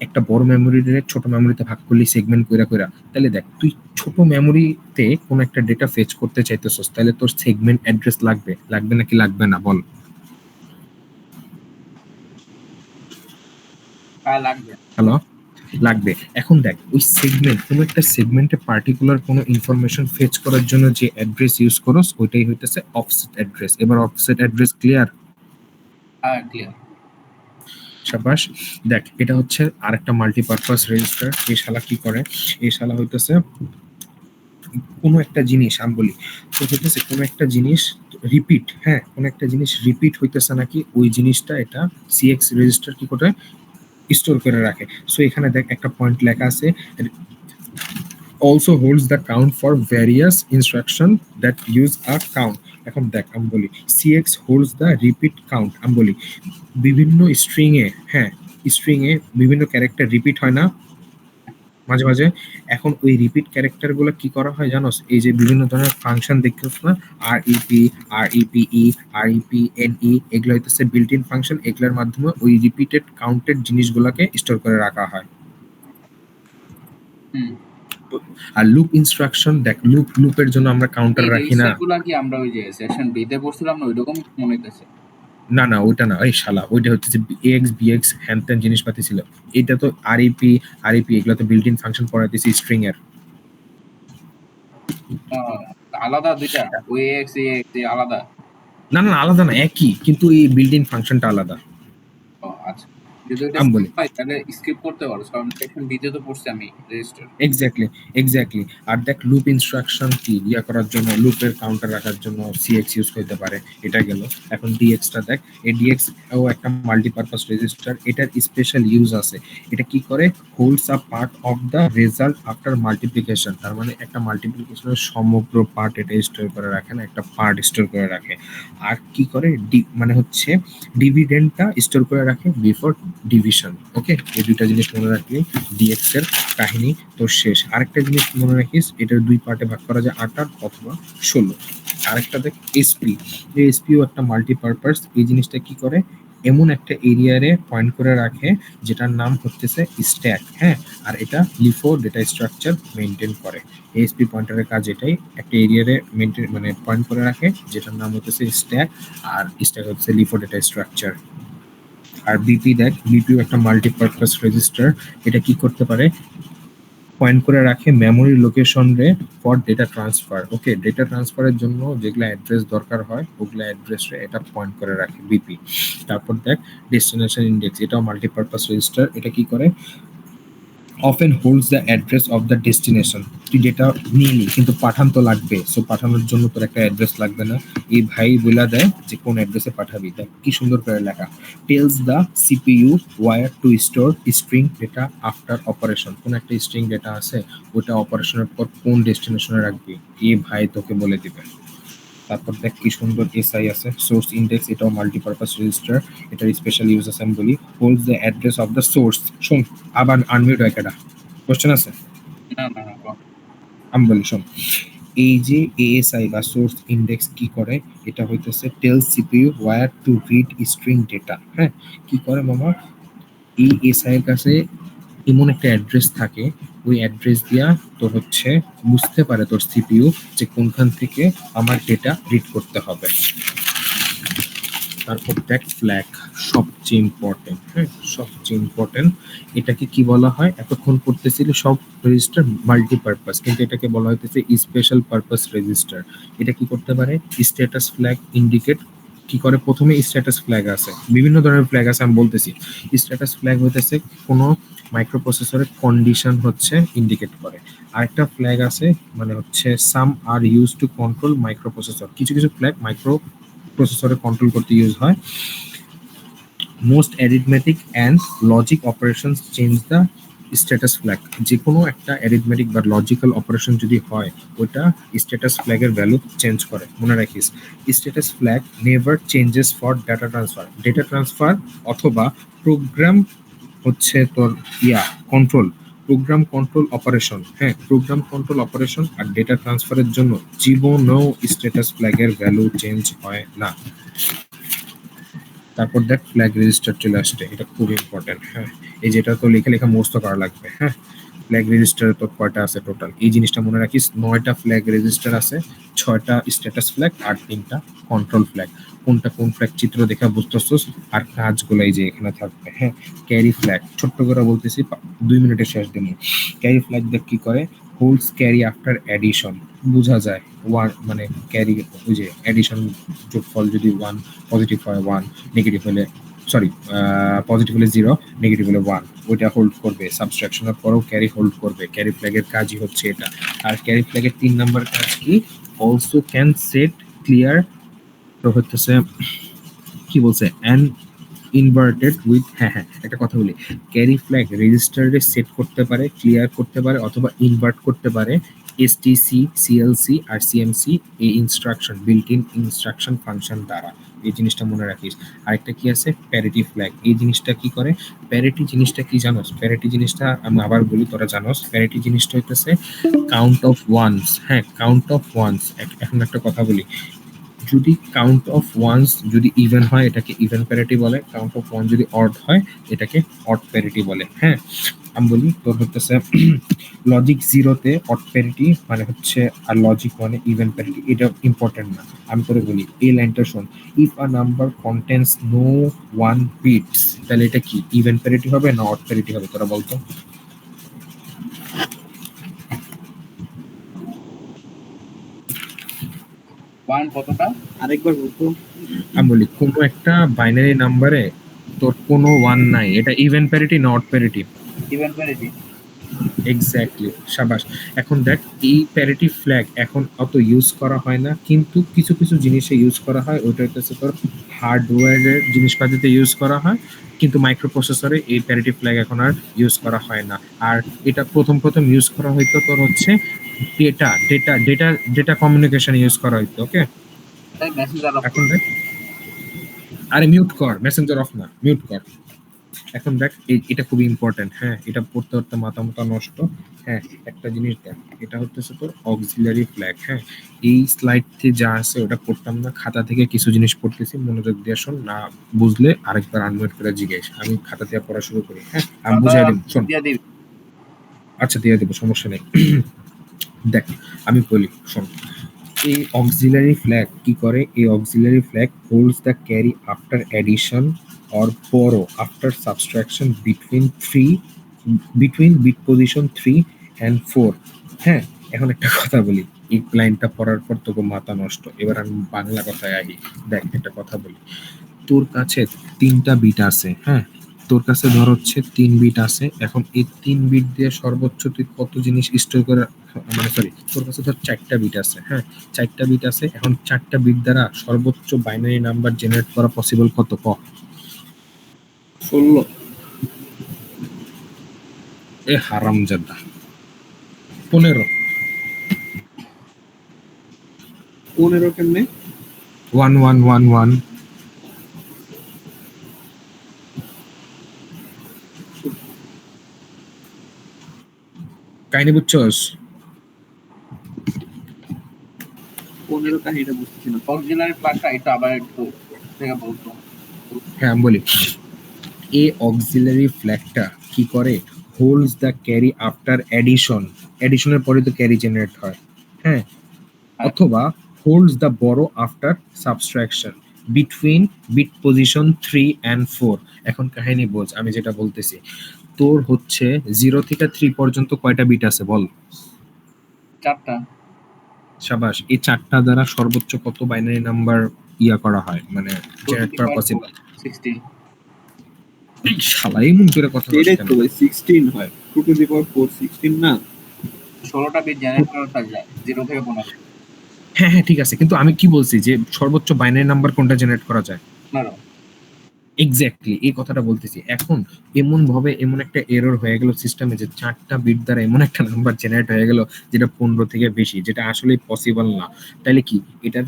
একটা বড় মেমোরিতে ছোট মেমোরিতে ভাগ করলি সেগমেন্ট কইরা কইরা, তাহলে দেখ তুই ছোট মেমোরিতে কোন একটা ডেটা ফেচ করতে চাইতেছস, তাহলে তোর সেগমেন্ট অ্যাড্রেস লাগবে, লাগবে নাকি লাগবে না বল? লাগবে। হ্যালো, লাগবে। এখন দেখ ওই সেগমেন্ট, কোনো একটা সেগমেন্টে পার্টিকুলার কোনো ইনফরমেশন ফেচ করার জন্য যে অ্যাড্রেস ইউজ করস, ওইটাই হইতেছে অফসেট অ্যাড্রেস। এবার অফসেট অ্যাড্রেস ক্লিয়ার? হ্যাঁ, ক্লিয়ার। শাবাশ। দেখ এটা হচ্ছে আরেকটা মাল্টিপারপাস রেজিস্টার। এই শালা কি করে, এই শালা হইতেছে কোনো একটা জিনিস আমি বলি তো হইতেছে কোনো একটা জিনিস রিপিট, হ্যাঁ কোনো একটা জিনিস রিপিট হইতেছে নাকি ওই জিনিসটা এটা সিএক্স রেজিস্টার কি করে স্টোর করে রাখে। সো এখানে দেখ একটা পয়েন্ট লেখা আছে, also holds the count for various instruction that use a count। এখন দেখ আমি বলি cx holds the repeat count, আমি বলি বিভিন্ন স্ট্রিং এ, হ্যাঁ স্ট্রিং এ বিভিন্ন ক্যারেক্টার রিপিট হয় না মাঝে মাঝে। এখন ওই রিপিট ক্যারেক্টার গুলো কি করা হয় জানোস, এই যে বিভিন্ন ধরনের ফাংশন দেখতেছ না, আরইপি, আরইপিই, আরইপিএনই, এগুলো হইতেছে বিল্ট ইন ফাংশন। এগুলোর মাধ্যমে ওই রিপিটেড কাউন্টেড জিনিসগুলোকে স্টোর করে রাখা হয়। হুম। আর লুপ ইনস্ট্রাকশন দেখ, লুপের জন্য আমরা কাউন্টার এই রাখি না। রেজিস্টারগুলো কি আমরা ওই যে সেকশন বি তে পড়ছিলাম না ওইরকম মনে হইতেছে? না না ওইটা না, এই শালা ওইটা হচ্ছে এক্স বিএক্স হ্যান ত্যান জিনিসপাতি ছিল। এটা তো আরইপি, আরইপি এগুলো তো বিল্ট ইন ফাংশন পড়াইতেছি স্ট্রিং এর। আলাদা দুইটা, ওই এক্স এ আলাদা? না না আলাদা না, একই, কিন্তু এই বিল্ট ইন ফাংশনটা আলাদা। ও আচ্ছা, যদি ওটা আমি বলি স্কিপ হয় তাহলে স্কিপ করতে পারো, কারণ সেকশন বি তে তো পড়ছি আমি রেজিস্টার। Exactly, exactly. আর দেখ লুপ ইনস্ট্রাকশন কি ইয়া করার জন্য, লুপের কাউন্টার রাখার জন্য সিএক্স ইউজ করতে পারে, এটা গেল। এখন ডিএক্সটা দেখ, এই ডিএক্স ও একটা মাল্টিপারপাস রেজিস্টার, এটার স্পেশাল ইউজ আছে। এটা কি করে, holds a part of the result after multiplication. তার মানে একটা মাল্টিপ্লিকেশনের সমগ্র পার্ট এটা স্টোর করে রাখে না, একটা পার্ট স্টোর করে রাখে। আর কি করে, মানে হচ্ছে ডিভিডেন্ডটা স্টোর করে রাখে বিফোর ডিভিশন। ওকে, এই দুইটা জিনিস মনে রাখলে ডিএক্স এর কাহিনী তোর শেষ। আরেকটা জিনিস মনে রাখিস, এটার দুই পার্টে ভাগ করা যায়, 8 অথবা 16। আরেকটা দেখ এসপি, এই এসপিও একটা মাল্টিপারপাস। এই জিনিসটা কি করে, এমন একটা এরিয়ারে পয়েন্ট করে রাখে যেটার নাম হচ্ছে স্ট্যাক, হ্যাঁ। আর এটা লিফো ডেটা স্ট্রাকচার মেনটেন করে। এসপি পয়েন্টারের কাজ এটাই, একটা এরিয়ারে মেনটেন মানে পয়েন্ট করে রাখে যেটার নাম হচ্ছে স্ট্যাক, আর স্ট্যাক হচ্ছে লিফো ডেটা স্ট্রাকচার। আর বিপি দেখ, বিপিও একটা মাল্টিপারপাস রেজিস্টার। এটা কি করতে পারে, পয়েন্ট করে রাখে মেমোরি লোকেশন রে for data transfer. Okay, data ট্রান্সফারের জন্য যেগুলো অ্যাড্রেস দরকার হয় ওগুলো অ্যাড্রেস রে এটা পয়েন্ট করে রাখে বিপি। তারপর দেখ ডেস্টিনেশন ইন্ডেক্স, এটাও মাল্টিপারপাস রেজিস্টার। এটা কি করে, often holds the address of the destination। তুই ডেটা নিয়ে নি কিন্তু পাঠান তো লাগবে, সো পাঠানোর জন্য তোর একটা অ্যাড্রেস লাগবে না, এই ভাই বলে দেয় যে কোন অ্যাড্রেসে পাঠাবি। দেখ কি সুন্দর করে লেখা, tells the CPU where two store string data after operation. কোন একটা স্ট্রিং ডেটা আছে ওটা অপারেশনের পর কোন ডেস্টিনেশনে রাখবি, এই ভাই তোকে বলে দিবে। তারপর দেখ কি সুন্দর এসআই আছে, সোর্স ইন্ডেক্স, এটাও মাল্টিপারপাস রেজিস্টার। এটার স্পেশাল ইউজ আছে আমি বলি, holds the address of the source. শোন, আবার আনমিউট হয় কেডা, কোশ্চেন আছে না না না, কম। আমি বলি শোন। এই যে এএসআই বা সোর্স ইন্ডেক্স কি করে, এটা হইতেছে tell CPU where to read string data. হ্যাঁ, কি করে মামা, এই এসআই এর কাছে এমন একটা অ্যাড্রেস থাকে, ওই অ্যাড্রেস দিয়া তোর হচ্ছে বুঝতে পারে তোর সিপিইউ যে কোনখান থেকে আমার ডেটা রিড করতে হবে। তারপর দেখ ফ্ল্যাগ, সবচেয়ে ইম্পর্টেন্ট, হ্যাঁ সবচেয়ে ইম্পর্টেন্ট। এটাকে কি বলা হয়, এতক্ষণ পড়তেছিল সব রেজিস্টার মাল্টিপারপাস, কিন্তু এটাকে বলা হইতেছে স্পেশাল পারপাস রেজিস্টার। এটা কি করতে পারে, স্ট্যাটাস ফ্ল্যাগ ইন্ডিকেট কি করে, প্রথমে স্ট্যাটাস ফ্ল্যাগ আছে, বিভিন্ন ধরনের ফ্ল্যাগ আছে আমি বলতেছি। স্ট্যাটাস ফ্ল্যাগ হইতেছে কোনো মাইক্রোপ্রসেসরের কন্ডিশন হচ্ছে ইন্ডিকেট করে। আরেকটা ফ্ল্যাগ আছে মানে হচ্ছে সাম আর ইউজ টু কন্ট্রোল মাইক্রোপ্রসেসর, কিছু কিছু ফ্ল্যাগ মাইক্রো প্রসেসরে কন্ট্রোল করতে ইউজ হয়। Most arithmetic and logic operations change the status flag. যে কোনো একটা অ্যারিথমেটিক বা লজিক্যাল অপারেশন যদি হয় ওটা স্ট্যাটাস ফ্ল্যাগের ভ্যালু চেঞ্জ করে। মনে রাখিস, status flag never changes for data transfer. Data transfer অথবা প্রোগ্রাম হচ্ছে তোর কন্ট্রোল, প্রোগ্রাম কন্ট্রোল অপারেশন, হ্যাঁ প্রোগ্রাম কন্ট্রোল অপারেশন আর ডেটা ট্রান্সফারের জন্য জীবনেও স্ট্যাটাস ফ্ল্যাগের ভ্যালু চেঞ্জ হয় না। তারপর দেখ ফ্ল্যাগ রেজিস্টার চলে আসছে, এটা খুব ইম্পর্টেন্ট। হ্যাঁ, এই যেটা তো লেখা লেখা মুখস্থ করা লাগবে। হ্যাঁ, ফ্ল্যাগ রেজিস্টারে তোর কয়টা আছে টোটাল, এই জিনিসটা মনে রাখিস, 9টা ফ্ল্যাগ রেজিস্টার আছে, 6টা স্ট্যাটাস ফ্ল্যাগ আর 3টা কন্ট্রোল ফ্ল্যাগ। কোনটা কোন ফ্ল্যাগ চিত্র দেখা বুঝতেছস, আর কাজগুলাই যে এখানে থাকবে। হ্যাঁ, ক্যারি ফ্ল্যাগ ছোট্ট করে বলতেছি, 2 মিনিটে শেষ দেবো। ক্যারি ফ্ল্যাগ দেখ কি করে, হোল্ডস ক্যারি আফটার অ্যাডিশন। বোঝা যায় ওয়ান মানে ক্যারি, ওই যে অ্যাডিশন যোগফল যদি 1 পজিটিভ হয় 1, নেগেটিভ হলে সরি পজিটিভ হলে 0, নেগেটিভ হলে 1, ওইটা হোল্ড করবে। সাবট্রাকশনের পরেও ক্যারি হোল্ড করবে। ক্যারি ফ্ল্যাগের কাজই হচ্ছে এটা। আর ক্যারি ফ্ল্যাগের 3 নাম্বার কাজ কি? অলসো ক্যান সেট ক্লিয়ার, তো হচ্ছে কি বলছে, অ্যান ইনভার্টেড উইথ, হ্যাঁ একটা কথা বলি, ক্যারি ফ্ল্যাগ রেজিস্টারে সেট করতে পারে, ক্লিয়ার করতে পারে, অথবা ইনভার্ট করতে পারে এসটিসি, সিএলসি আর সিএমসি এই instruction, built in instruction function দ্বারা। এই জিনিসটা মনে রাখিস। আরেকটা কি আছে, প্যারিটি ফ্ল্যাগ। এই জিনিসটা কি করে? প্যারিটি জিনিসটা কি জানোস? প্যারিটি জিনিসটা আমি আবার বলি, তোরা জানোস। প্যারিটি জিনিসটা হইতেছে কাউন্ট অফ ওয়ান্স। হ্যাঁ, কাউন্ট অফ ওয়ান্স। এখন একটা কথা বলি, যদি কাউন্ট অফ ওয়ান্স যদি ইভেন হয় এটাকে ইভেন প্যারিটি বলে, কাউন্ট অফ ওয়ান যদি অড হয় এটাকে অড প্যারিটি বলে। হ্যাঁ, আমি বলি তোর হচ্ছে লজিক 0-তে অড প্যারিটি মানে হচ্ছে, আর লজিক 1-এ ইভেন প্যারিটি। এটা ইম্পর্টেন্ট না, আমি তোরে বলি। এই লাইনটা শোন, if a number contains no 1 bits, তাহলে এটা কি ইভেন প্যারিটি হবে না অড প্যারিটি হবে? তোরা বলতো। 1 কতটা? আরেকবার বলতো। আমি বলি কোনো একটা বাইনারি নাম্বারে তোর কোনো 1 নাই, এটা ইভেন প্যারিটি না odd parity? Even parity. Exactly, সাবাস। এখন দেখ, এই প্যারিটি ফ্ল্যাগ এখন অত ইউজ করা হয় না, কিন্তু কিছু কিছু জিনিসে ইউজ করা হয়। ওইটা হচ্ছে তোর হার্ডওয়্যারের জিনিসপাতিতে ইউজ করা হয়, কিন্তু মাইক্রো প্রসেসরে এই প্যারিটি ফ্ল্যাগ এখন আর ইউজ করা হয় না। আর এটা প্রথম প্রথম ইউজ করা হয়তো তোর হচ্ছে data data data data communication use করা হইতো। ওকে, তাই মেসেঞ্জার অফ। এখন দেখ, আরে মিউট কর, মেসেঞ্জার অফ না, মিউট কর। এখন দেখ, এটা খুবই ইম্পর্টেন্ট। হ্যাঁ, এটা পড়তে পড়তে মাথা মাথা নষ্ট। হ্যাঁ, একটা জিনিস দেখ, এটা হচ্ছে তোর অক্সিলারি ফ্ল্যাগ। হ্যাঁ, এই স্লাইডে যা আছে ওটা পড়তাম না, খাতা থেকে কিছু জিনিস পড়তেছি, মনোযোগ দিয়ে শোন। না বুঝলে আরেকবার আনমিউট করে জিজ্ঞেস, আমি খাতা দিয়ে পড়া শুরু করি। হ্যাঁ, আমি বুঝাই দিব, শোন। দিয়ে দিবি। আচ্ছা, দিয়ে দেবো, সমস্যা নেই। দেখ, আমি বলি, শোন। এই অক্সিলারি ফ্ল্যাগ কি করে? এই auxiliary flag holds the carry after addition or borrow after subtraction between bit position 3 and 4. হ্যাঁ, এখন একটা কথা বলি, এই লাইনটা পড়ার পর তোকে মাথা নষ্ট। এবার আমি বাংলা কথায় আহি। দেখ, একটা কথা বলি, তোর কাছে 3টা বিট আছে। হ্যাঁ, তোর কাছে ধর হচ্ছে 3 বিট আছে। এখন এই 3 বিট দিয়ে সর্বোচ্চ তুই কত জিনিস স্টোর করে, মানে সরি, তোর কাছে ধর 4টা বিট আছে। হ্যাঁ, 4টা বিট আছে। এখন 4টা বিট দ্বারা সর্বোচ্চ বাইনারি নাম্বার জেনারেট করা পসিবল কত? 16। এ হারামজাদা, 15। 15 কেমনে? 1111। কাহিনী বুঝছস? 15 কাহিনীটা বুঝতেছি না। অক্সিলারি প্লাগটা এটা আবার একটু থেকে বলতো। হ্যাঁ, আমি বলি, এই অক্সিলারি ফ্ল্যাগটা কি করে? Holds the carry after addition, অ্যাডিশনের পরে তো ক্যারি জেনারেট হয়। হ্যাঁ, অথবা holds the borrow after subtraction between bit position 3 and 4। এখন কাহিনী বোঝ, আমি যেটা বলতেছি। তোর হচ্ছে 0 থেকে 3 পর্যন্ত কয়টা বিট আছে বল? 4টা। সাবাস। এই 4টা দ্বারা সর্বোচ্চ কত বাইনারি নাম্বার ইয়া করা হয়, মানে জেনারেট করা পসিবল? 16। এই শালাই মন করে কথা বলছ এটাই কেন? তো ভাই 16 হয়। 2 to the power 4 16 না? 16টা বিট জেনারেট করা যায় 0 থেকে 15। হ্যাঁ হ্যাঁ, ঠিক আছে, কিন্তু আমি কি বলছি যে সর্বোচ্চ বাইনারি নাম্বার কোনটা জেনারেট করা যায়? 15। এক্স্যাক্টলি, এই কথাটা বলতেছি। এখন এমন ভাবে এমন একটা এরর হয়ে গেল সিস্টেমে যে 4টা বিট দ্বারা এমন একটা নাম্বার জেনারেট হয়ে গেল যেটা 15 থেকে বেশি, যেটা আসলে পসিবল না। তাইলে কি এটার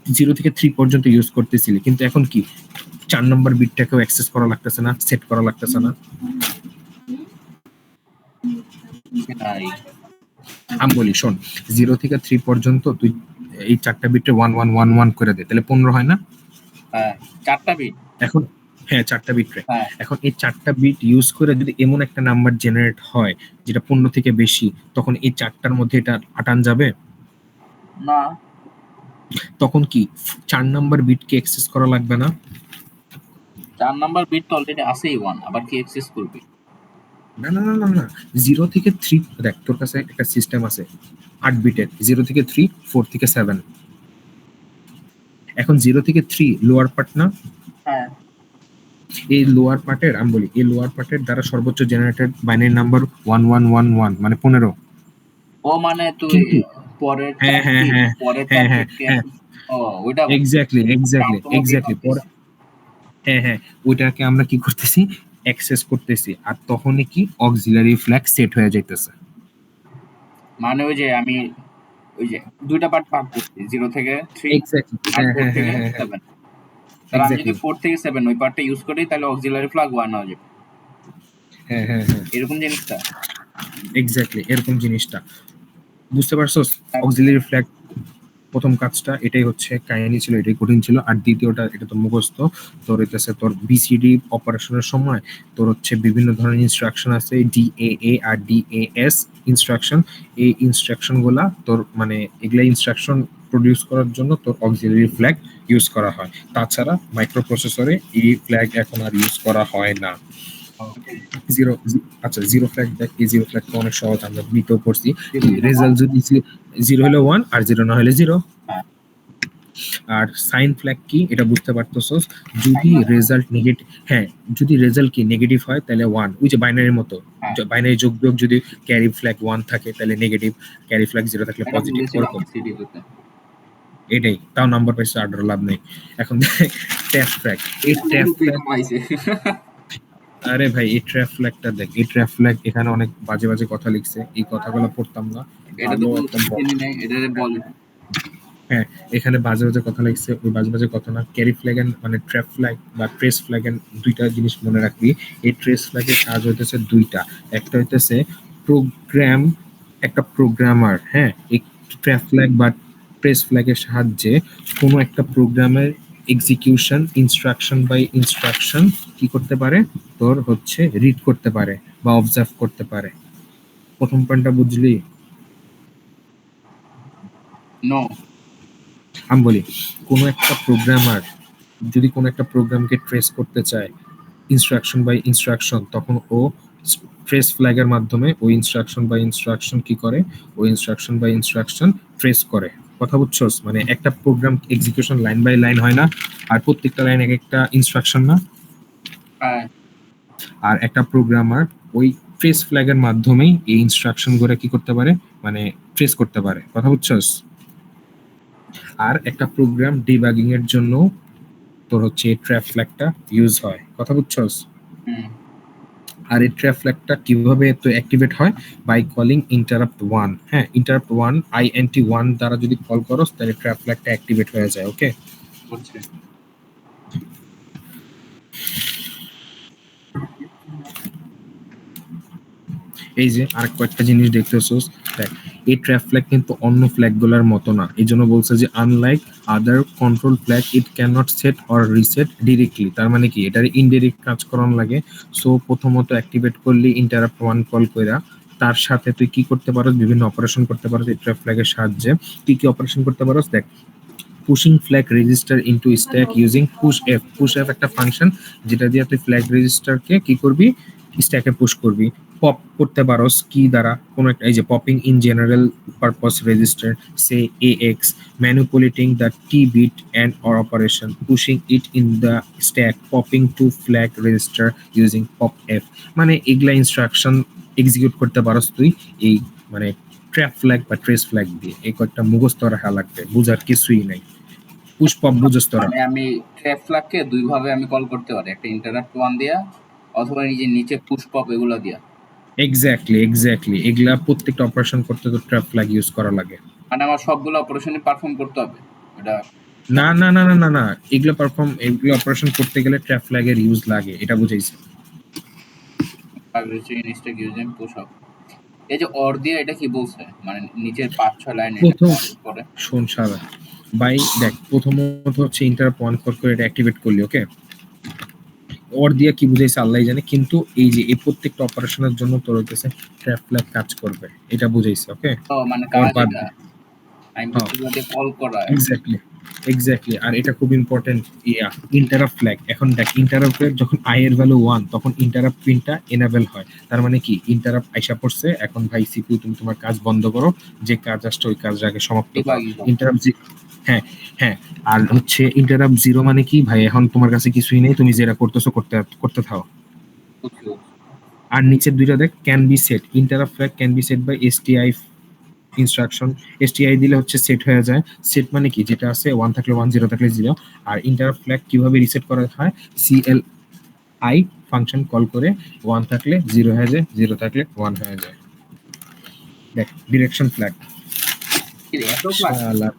0 থেকে 3 পর্যন্ত ইউজ করতেছিলি, কিন্তু এখন কি 4 নম্বর বিটটাকেও অ্যাক্সেস করা লাগতেছে না, সেট করা লাগতেছে না? সেটাই। আমি বলি, শোন, 0 থেকে 3 পর্যন্ত তুই এই 4টা বিটে 1111 করে দে, তাহলে 15 হয় না? হ্যাঁ, 4টা বিট। এখন হ্যাঁ, 4টা বিট রে। হ্যাঁ, এখন এই 4টা বিট ইউজ করে যদি এমন একটা নাম্বার জেনারেট হয় যেটা 15 থেকে বেশি, তখন এই 4টার মধ্যে এটা আটান যাবে না। তখন কি 4 নাম্বার বিটকে অ্যাক্সেস করা লাগবে না? 4 নাম্বার বিট তো অলরেডি আছেই 1, আবার কি অ্যাক্সেস করবে? না না না না না, 0 থেকে 3, দেখ তোর কাছে একটা সিস্টেম আছে 8 বিটের, 0 থেকে 3, 4 থেকে 7। এখন 0 থেকে 3 লোয়ার পার্ট না? হ্যাঁ। এই লোয়ার পার্টের আমি বলি এই লোয়ার পার্টের দ্বারা সর্বোচ্চ জেনারেটেড বাইনারি নাম্বার 1111 মানে 15। ও মানে তুই কিন্তু পরের হ্যাঁ হ্যাঁ হ্যাঁ পরের হ্যাঁ হ্যাঁ চারটি হ্যাঁ ও ওইটা এক্স্যাক্টলি এক্স্যাক্টলি কাউন্ট মধ্যেই এক্স্যাক্টলি ভাবতেছি। হ্যাঁ হ্যাঁ ওইটাকে আমরা কি করতেছি অ্যাক্সেস করতেছি আর তখনই কি অক্সিলারি ফ্ল্যাগ সেট হয়ে যাইতেছে। মানে ওই যে আমি ওই যে দুইটা পার্ট ভাগ করছি 0 থেকে 3 এক্স্যাক্টলি আর হ্যাঁ 4 হ্যাঁ থেকে হ্যাঁ হ্যাঁ 7। তাহলে আমি যদি এক্স্যাক্টলি 4 থেকে 7 ওই পার্টটা ইউজ করি তাহলে অক্সিলারি ফ্ল্যাগ 1 হয়ে যাবে। হ্যাঁ হ্যাঁ হ্যাঁ এরকম জিনিসটা। এক্স্যাক্টলি এরকম জিনিসটা বুঝতে পারছস। অক্সিলারি ফ্ল্যাগ প্রথম কাজটা এটাই হচ্ছে কাহিনী ছিল, এটাই কঠিন ছিল। আর দ্বিতীয়টা এটা তো মুখস্থ, তোর হইতেছে তোর বিসিডি অপারেশনের সময় তোর হচ্ছে বিভিন্ন ধরনের ইনস্ট্রাকশন আছে, ডিএএ আর ডিএএস ইনস্ট্রাকশন। এই ইনস্ট্রাকশন গুলা তোর মানে এগুলা ইনস্ট্রাকশন প্রডিউস করার জন্য তোর অক্সিলারি ফ্ল্যাগ ইউজ করা হয়। তাছাড়া মাইক্রোপ্রসেসরে এই ফ্ল্যাগ এখন আর ইউজ করা হয় না। জিরো আচ্ছা জিরো ফ্ল্যাগ দেখ, এই জিরো ফ্ল্যাগ তো অনেক সহজ, আমরা বিতেও করছি। রেজাল্ট যদি জিরো হলে 1 আর জিরো না হলে 0। হ্যাঁ। আর সাইন ফ্ল্যাগ কি এটা বুঝতে পারতেছস, যদি রেজাল্ট নেগেটিভ, হ্যাঁ যদি রেজাল্ট কি নেগেটিভ হয় তাহলে 1, ওই যে বাইনারির মতো হ্যাঁ। বাইনারি যোগ বিয়োগ, যদি ক্যারি ফ্ল্যাগ 1 থাকে তাহলে নেগেটিভ, ক্যারি ফ্ল্যাগ 0 থাকলে এটা পজিটিভ, বলেছিলাম ওরকম। সিডিতে। এটাই, তাও নাম্বার পাইছে আর লাভ নেই। এখন ট্যাপ ফ্ল্যাগ, এই ট্যাপ ফ্ল্যাগ, পাইছে। আরে ভাই এই ট্র্যাপ ফ্ল্যাগটা দেখ, এই ট্র্যাপ ফ্ল্যাগ এখানে অনেক বাজে বাজে কথা লিখছে, এই কথাগুলো পড়তাম না। এটা তো ভালো একটা চিনি নাই, এটা বল। হ্যাঁ এখানে বাজে বাজে কথা লিখছে, ওই বাজে বাজে কথা না। ক্যারি ফ্ল্যাগ এন্ড মানে ট্র্যাপ ফ্ল্যাগ বা ট্রেস ফ্ল্যাগ এন্ড দুইটা জিনিস মনে রাখবি। এই ট্রেস ফ্ল্যাগের কাজ হইতেছে দুইটা, একটা হইতেছে প্রোগ্রাম, একটা প্রোগ্রামার, হ্যাঁ এই ট্র্যাপ ফ্ল্যাগ বা ট্রেস ফ্ল্যাগের সাহায্যে কোনো একটা প্রোগ্রামের এক্সিকিউশন ইনস্ট্রাকশন বাই ইনস্ট্রাকশন কি করতে পারে, তোর হচ্ছে রিড করতে পারে বা অবজার্ভ করতে পারে। প্রথম পয়েন্টটা বুঝলি? নো। আমি বলি কোনো একটা প্রোগ্রামার যদি কোনো একটা প্রোগ্রামকে ট্রেস করতে চায় ইনস্ট্রাকশন বাই ইনস্ট্রাকশন, তখন ও ট্রেস ফ্ল্যাগের মাধ্যমে ওই ইনস্ট্রাকশন বাই ইনস্ট্রাকশন কি করে, ওই ইনস্ট্রাকশন বাই ইনস্ট্রাকশন ট্রেস করে। কথা বুঝছস? মানে একটা program execution line by line হয় না, আর প্রত্যেকটা লাইন এক একটা ইনস্ট্রাকশন না। হ্যাঁ। আর একটা প্রোগ্রামার ওই ট্রেস ফ্ল্যাগের মাধ্যমেই এই ইনস্ট্রাকশন গুলো কি করতে পারে, মানে ট্রেস করতে পারে। কথা বুঝছস? আর একটা প্রোগ্রাম ডিবাগিং এর জন্য তোর হচ্ছে এই ট্র্যাপ ফ্ল্যাগটা ইউজ হয়। কথা বুঝছস? হুম। আর এই ট্র্যাপ ফ্ল্যাগটা কিভাবে তো অ্যাক্টিভেট হয়, বাই কলিং ইন্টারাপ্ট 1। হ্যাঁ ইন্টারাপ্ট 1 INT 1 দ্বারা যদি কল করস তাহলে ট্র্যাপ ফ্ল্যাগটা অ্যাক্টিভেট হয়ে যায়। ওকে করছে। এই যে আর কয়েকটা জিনিস দেখতেছোস, দেখ এই ট্র্যাপ ফ্ল্যাগ কিন্তু অন্য ফ্ল্যাগগুলোর মতো না। এই জন্য বলছে যে unlike other control flag it can not set or reset directly. তার মানে কি এটার ইনডিরেক্ট কাজ করান লাগে। সো প্রথমত অ্যাক্টিভেট করলি ইন্টারাপ্ট 1 কল কইরা, তার সাথে তুই কি করতে পারোস, বিভিন্ন অপারেশন করতে পারোস এই ট্র্যাপ ফ্ল্যাগের সাহায্যে। তুই কি অপারেশন করতে পারোস, দেখ pushing flag register into stack using push F. Push F একটা ফাংশন যেটা দিয়ে তুই ফ্ল্যাগ রেজিস্টারকে কি করবি, স্ট্যাকে পুশ করবি। পপ করতে পারোস কি দ্বারা, কোনো একটা, এই যে popping in general purpose register সে AX, manipulating the T bit and or operation, pushing it in the stack, popping to flag register using pop F. মানে এগুলা ইনস্ট্রাকশন এক্সিকিউট করতে পারোস তুই এই মানে ট্র্যাপ ফ্ল্যাগ বা ট্রেস ফ্ল্যাগ দিয়ে। এই কয়েকটা মুখস্থ রাখা লাগবে, বুঝার কিছুই নাই। পুশ পপ বুঝস তোরা? মানে আমি ট্র্যাপ ফ্ল্যাগকে দুই ভাবে আমি কল করতে পারি, একটা ইন্টারাপ্ট 1 দিয়া অথবা নিজে নিচে পুশ পপ এগুলো দিয়া। এক্স্যাক্টলি এক্স্যাক্টলি, এগুলা প্রত্যেকটা অপারেশন করতে তো ট্র্যাপ ফ্ল্যাগ ইউজ করা লাগে। মানে আমার সবগুলো অপারেশনই পারফর্ম করতে হবে এটা? না না না না না না, এগুলো অপারেশন করতে গেলে ট্র্যাপ ফ্ল্যাগের ইউজ লাগে, এটা বুঝাইছে। Stack using push up. এই যে অর দিয়ে এটা কি বলছে, মানে নিচের 5-6 লাইন প্রথম পরে শোন সারা ভাই, দেখ প্রথমত হচ্ছে ইন্টারাপ্ট 1 কল করে এটা অ্যাক্টিভেট করলি। ওকে ওর দিয়ে কি বুঝাইছে আল্লাহ জানে, কিন্তু এই যে এই প্রত্যেকটা অপারেশনের জন্য তোর হইতেছে ট্র্যাপ ফ্ল্যাগ কাজ করবে, এটা বুঝাইছে। ওকে তো মানে কাজ এটা আমি হ্যাঁ বলতে কল করা। Exactly exactly. আর এটা খুব ইম্পর্টেন্ট ইন্টারাপ্ট ফ্ল্যাগ। এখন দেখ ইন্টারাপ্টের যখন আই এর ভ্যালু 1 তখন ইন্টারাপ্ট পিনটা এনেবল হয়। তার মানে কি ইন্টারাপ্ট আইসা পড়ছে, এখন ভাই সিপিইউ তুমি তোমার কাজ বন্ধ করো, যে কাজ আসছে ওই কাজটা আগে সমাপ্ত করো। ইন্টারাপ্ট হ্যাঁ হ্যাঁ। আর হচ্ছে ইন্টারাপ্ট জিরো মানে কি ভাই, এখন তোমার কাছে কিছুই নেই, তুমি যেটা করতেছো করতে করতে থাও। বুঝছি, বুঝছি। আর নিচের দুইটা দেখ, can be set, interrupt flag can be set by STI instruction. STI দিলে হচ্ছে সেট হয়ে যায়। সেট মানে কি, যেটা আছে 1 থাকলে 1, 0 থাকলে 0। আর ইন্টারাপ্ট ফ্ল্যাগ কিভাবে রিসেট করা হয়, সিএলআই ফাংশন কল করে 1 থাকলে 0 হয়ে যায়, 0 থাকলে 1 হয়ে যায়। দেখ ডিরেকশন ফ্ল্যাগ, কি রে, এত ক্লাস? শালা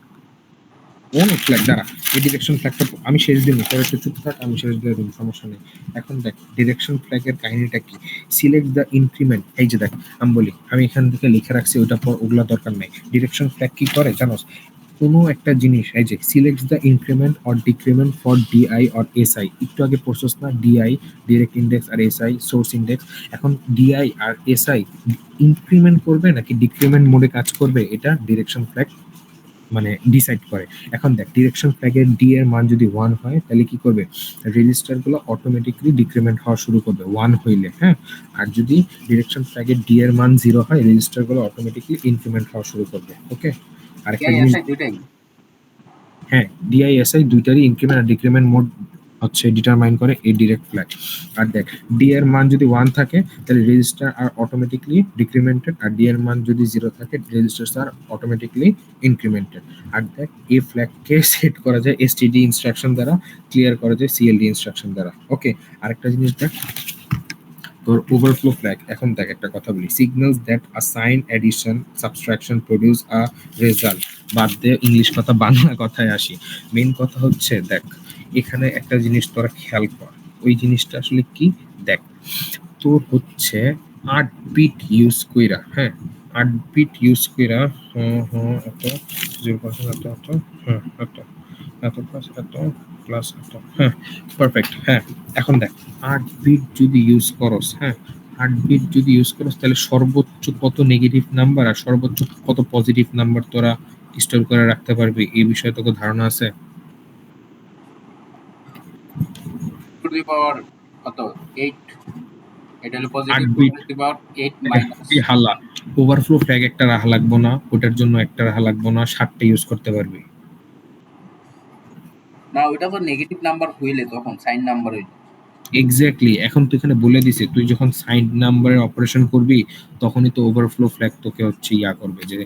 কোন ফ্ল্যাগ দ্বারা, এই ডিরেকশন ফ্ল্যাগটা আমি শেষ দিন, তোর একটু চুপ থাক, আমি শেষ দিয়ে দিন, সমস্যা নেই। এখন দেখ ডিরেকশন ফ্ল্যাগের কাহিনীটা কি, সিলেক্ট দ্য ইনক্রিমেন্ট। এই যে দেখ আমি বলি, আমি এখান থেকে লিখে রাখছি, ওটা পর ওগুলা দরকার নেই। ডিরেকশন ফ্ল্যাগ কি করে জানোস, কোনো একটা জিনিস, এই যে select the increment or decrement for DI or SI, একটু আগে পড়ছস না, ডিআই ডিরেক্ট ইন্ডেক্স আর এসআই সোর্স ইন্ডেক্স। এখন ডিআই আর এসআই ইনক্রিমেন্ট করবে নাকি ডিক্রিমেন্ট মোডে কাজ করবে, এটা ডিরেকশন ফ্ল্যাগ মানে ডিসাইড করে। এখন দেখ ডিরেকশন ফ্ল্যাগের ডি এর মান যদি 1 হয় তাহলে কি করবে, রেজিস্টার গুলো অটোমেটিকলি ডিক্রিমেন্ট হওয়া শুরু করবে 1 হইলে, হ্যাঁ। আর যদি ডিরেকশন ফ্ল্যাগের ডি এর মান 0 হয়, রেজিস্টার গুলো অটোমেটিকলি ইনক্রিমেন্ট হওয়া শুরু করবে, ওকে। আর একটা জিনিস, দুইটাই? হ্যাঁ ডিআইএসআই দুইটারই ইনক্রিমেন্ট আর ডিক্রিমেন্ট মোড হচ্ছে ডিটারমাইন করে এই ডিরেক্ট ফ্ল্যাগ। আর দেখ ডি এর মান যদি 1 থাকে তাহলে রেজিস্টার আর অটোমেটিকলি ডিক্রিমেন্টেড, আর ডি এর মান যদি 0 থাকে রেজিস্টার আর অটোমেটিকলি ইনক্রিমেন্টেড। আর দেখ এই ফ্ল্যাগকে সেট করা যায় এসটিডি ইনস্ট্রাকশন দ্বারা, ক্লিয়ার করা যায় সিএলডি ইনস্ট্রাকশন দ্বারা, ওকে। আরেকটা জিনিস দেখ তোর ওভারফ্লো ফ্ল্যাগ। এখন দেখ একটা কথা বলি, signals that assign addition subtraction produce a result, বাদ দিয়ে ইংলিশ কথা বাংলা কথায় আসি। মেইন কথা হচ্ছে দেখ এখানে একটা জিনিস তোরা খেয়াল কর, ওই জিনিসটা আসলে কি, দেখ তোর হচ্ছে 8 বিট ইউজ কইরা, হ্যাঁ 8 বিট ইউজ কইরা, এত 0% এত হ্যাঁ এত প্লাস এত প্লাস এত, হ্যাঁ পারফেক্ট, হ্যাঁ। এখন দেখ 8 বিট যদি ইউজ করস, হ্যাঁ 8 বিট যদি ইউজ করস তাহলে সর্বোচ্চ কত নেগেটিভ নাম্বার আর সর্বোচ্চ কত পজিটিভ নাম্বার তোরা স্টোর করে রাখতে পারবি, এই বিষয়ে তোকে ধারণা আছে? টু দি পাওয়ার কত? 8। এটা হলো positive, 8 bit to the power 8 minus. হালা ওভারফ্লো ফ্ল্যাগ একটা রাখা লাগবো না, ওটার জন্য একটা রাখা লাগবো না, 7টা ইউজ করতে পারবি। না, ওটা তো নেগেটিভ নাম্বার হইলে তখন সাইন নাম্বার হইলে। এক্স্যাক্টলি, এখন তো এখানে বলে দিছে তুই যখন সাইন নাম্বারের অপারেশন করবি তখনই তো ওভারফ্লো ফ্ল্যাগ তোকে হচ্ছে ইয়া করবে, যে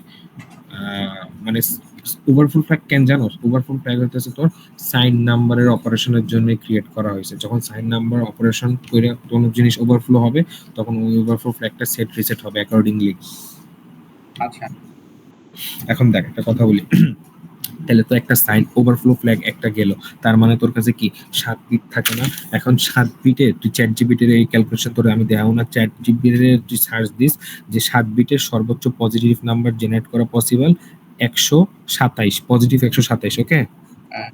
মানে ওভারফ্লো ফ্ল্যাগ কেন জানোস, ওভারফ্লো ফ্ল্যাগ হচ্ছে তোর সাইন নাম্বারের অপারেশনের জন্য ক্রিয়েট করা হয়েছে। যখন সাইন নাম্বার অপারেশন করে কোনো জিনিস ওভারফ্লো হবে তখন ওই ওভারফ্লো ফ্ল্যাগটা সেট রিসেট হবে অ্যাকর্ডিংলি। আচ্ছা, এখন দেখ একটা কথা বলি, তাহলে তো একটা সাইন ওভারফ্লো ফ্ল্যাগ একটা গেল, তার মানে তোর কাছে কি 7 বিট থাকে না? এখন 7 বিটে তুই চ্যাট জিপিটির এই ক্যালকুলেশন তোরে আমি দেখাও না, চ্যাট জিপিটির তুই সার্চ দিস যে 7 বিটের সর্বোচ্চ পজিটিভ নাম্বার জেনারেট করা পসিবল 127, পজিটিভ 127, ওকে। হ্যাঁ।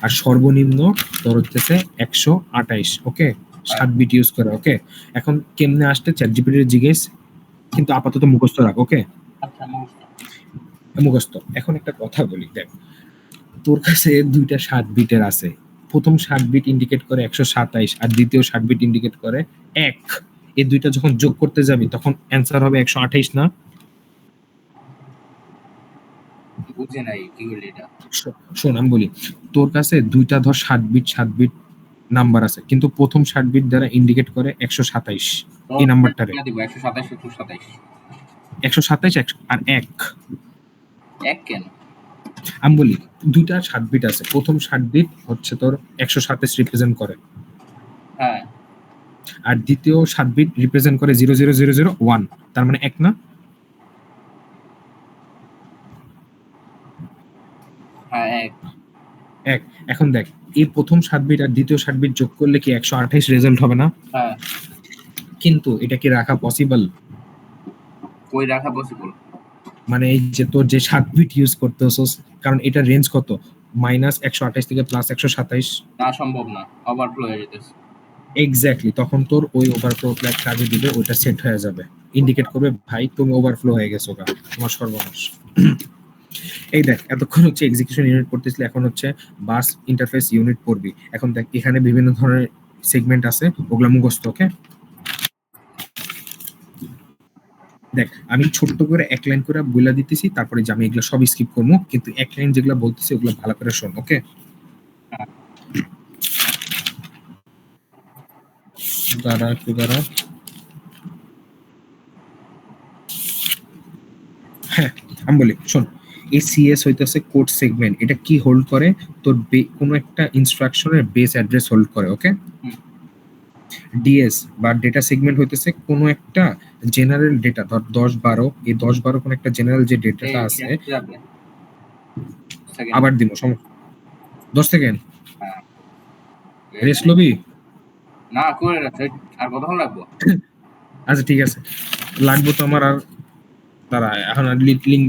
আর সর্বনিম্ন তোর হচ্ছে 128, ওকে, 7 বিট ইউজ করে, ওকে। এখন কেমনে আসতে চ্যাট জিপিটির জিজ্ঞেস, কিন্তু আপাতত মুখস্থ রাখ, ওকে, আচ্ছা, মুখস্থ। এখন একটা কথা বলি, দেখ তোর কাছে দুইটা 7 বিটের আছে, প্রথম 7 বিট ইন্ডিকেট করে 127 আর দ্বিতীয় 7 বিট ইন্ডিকেট করে 1, এই দুইটা যখন যোগ করতে যাবি তখন অ্যান্সার হবে 128 না? বুঝে নাই কি হইল এটা। শোন আমি বলি, তোর কাছে দুইটা ধর 7 বিট নাম্বার আছে, কিন্তু প্রথম 7 বিট দ্বারা ইন্ডিকেট করে 127, এই নাম্বারটারে দিব 127, 127। 127 আর 1, এক কেন? আমি বলি দুইটা 7 বিট আছে, প্রথম 7 বিট হচ্ছে তোর 127 রিপ্রেজেন্ট করে, হ্যাঁ আর দ্বিতীয় 7 বিট রিপ্রেজেন্ট করে 00001, তার মানে 1 না? হ্যাঁ, এক। এখন দেখ এই প্রথম 7 বিট আর দ্বিতীয় 7 বিট যোগ করলে কি 128 রেজাল্ট হবে না? হ্যাঁ, কিন্তু এটা কি রাখা পসিবল? কই রাখা পসিবল? মানে এই যে তোর যে 7 বিট ইউজ করতেছস, কারণ এটা রেঞ্জ কত, -128 থেকে +127। না, সম্ভব না, ওভারফ্লো হয়ে যেতেছে। এক্স্যাক্টলি, তখন তোর ওই ওভারফ্লো ফ্ল্যাগ কাজে দিবে, ওটা সেট হয়ে যাবে, ইন্ডিকেট করবে ভাই তুমি ওভারফ্লো হয়ে গেছো, তোমার সর্বনাশ। এই দেখ এতক্ষণ হচ্ছে এক্সিকিউশন ইউনিট পড়তেছিল, এখন হচ্ছে বাস ইন্টারফেস ইউনিট পড়বি। এখন দেখ এখানে বিভিন্ন ধরনের সেগমেন্ট আছে, ওগুলা মুখস্থ, ওকে। দেখ আমি ছোট্ট করে এক লাইন করে বইলা দিতেছি, তারপরে যে আমি এগুলো সব স্কিপ করবো, কিন্তু এক লাইন যেগুলো বলতেছি ওগুলো ভালো করে শোন, ওকে? দাঁড়া একটু দাঁড়া। হ্যাঁ, আমি বলি শোন, এসিএস হইতেছে কোড সেগমেন্ট। এটা কি হোল্ড করে? তোর কোনো একটা ইনস্ট্রাকশনের বেস অ্যাড্রেস হোল্ড করে, ওকে? ডিএস বা ডেটা সেগমেন্ট হইতেছে কোনো একটা জেনারেল ডেটা, ধর 10-12, এই 10-12 কোনো একটা জেনারেল যে ডেটাটা আছে। আবার দিব 10 সেকেন্ড রেস্ট লবি। না করে রাখ, আর কতক্ষণ লাগবো? আচ্ছা ঠিক আছে, লাগবো তো আমার আর, দাঁড়া এখন লিঙ্ক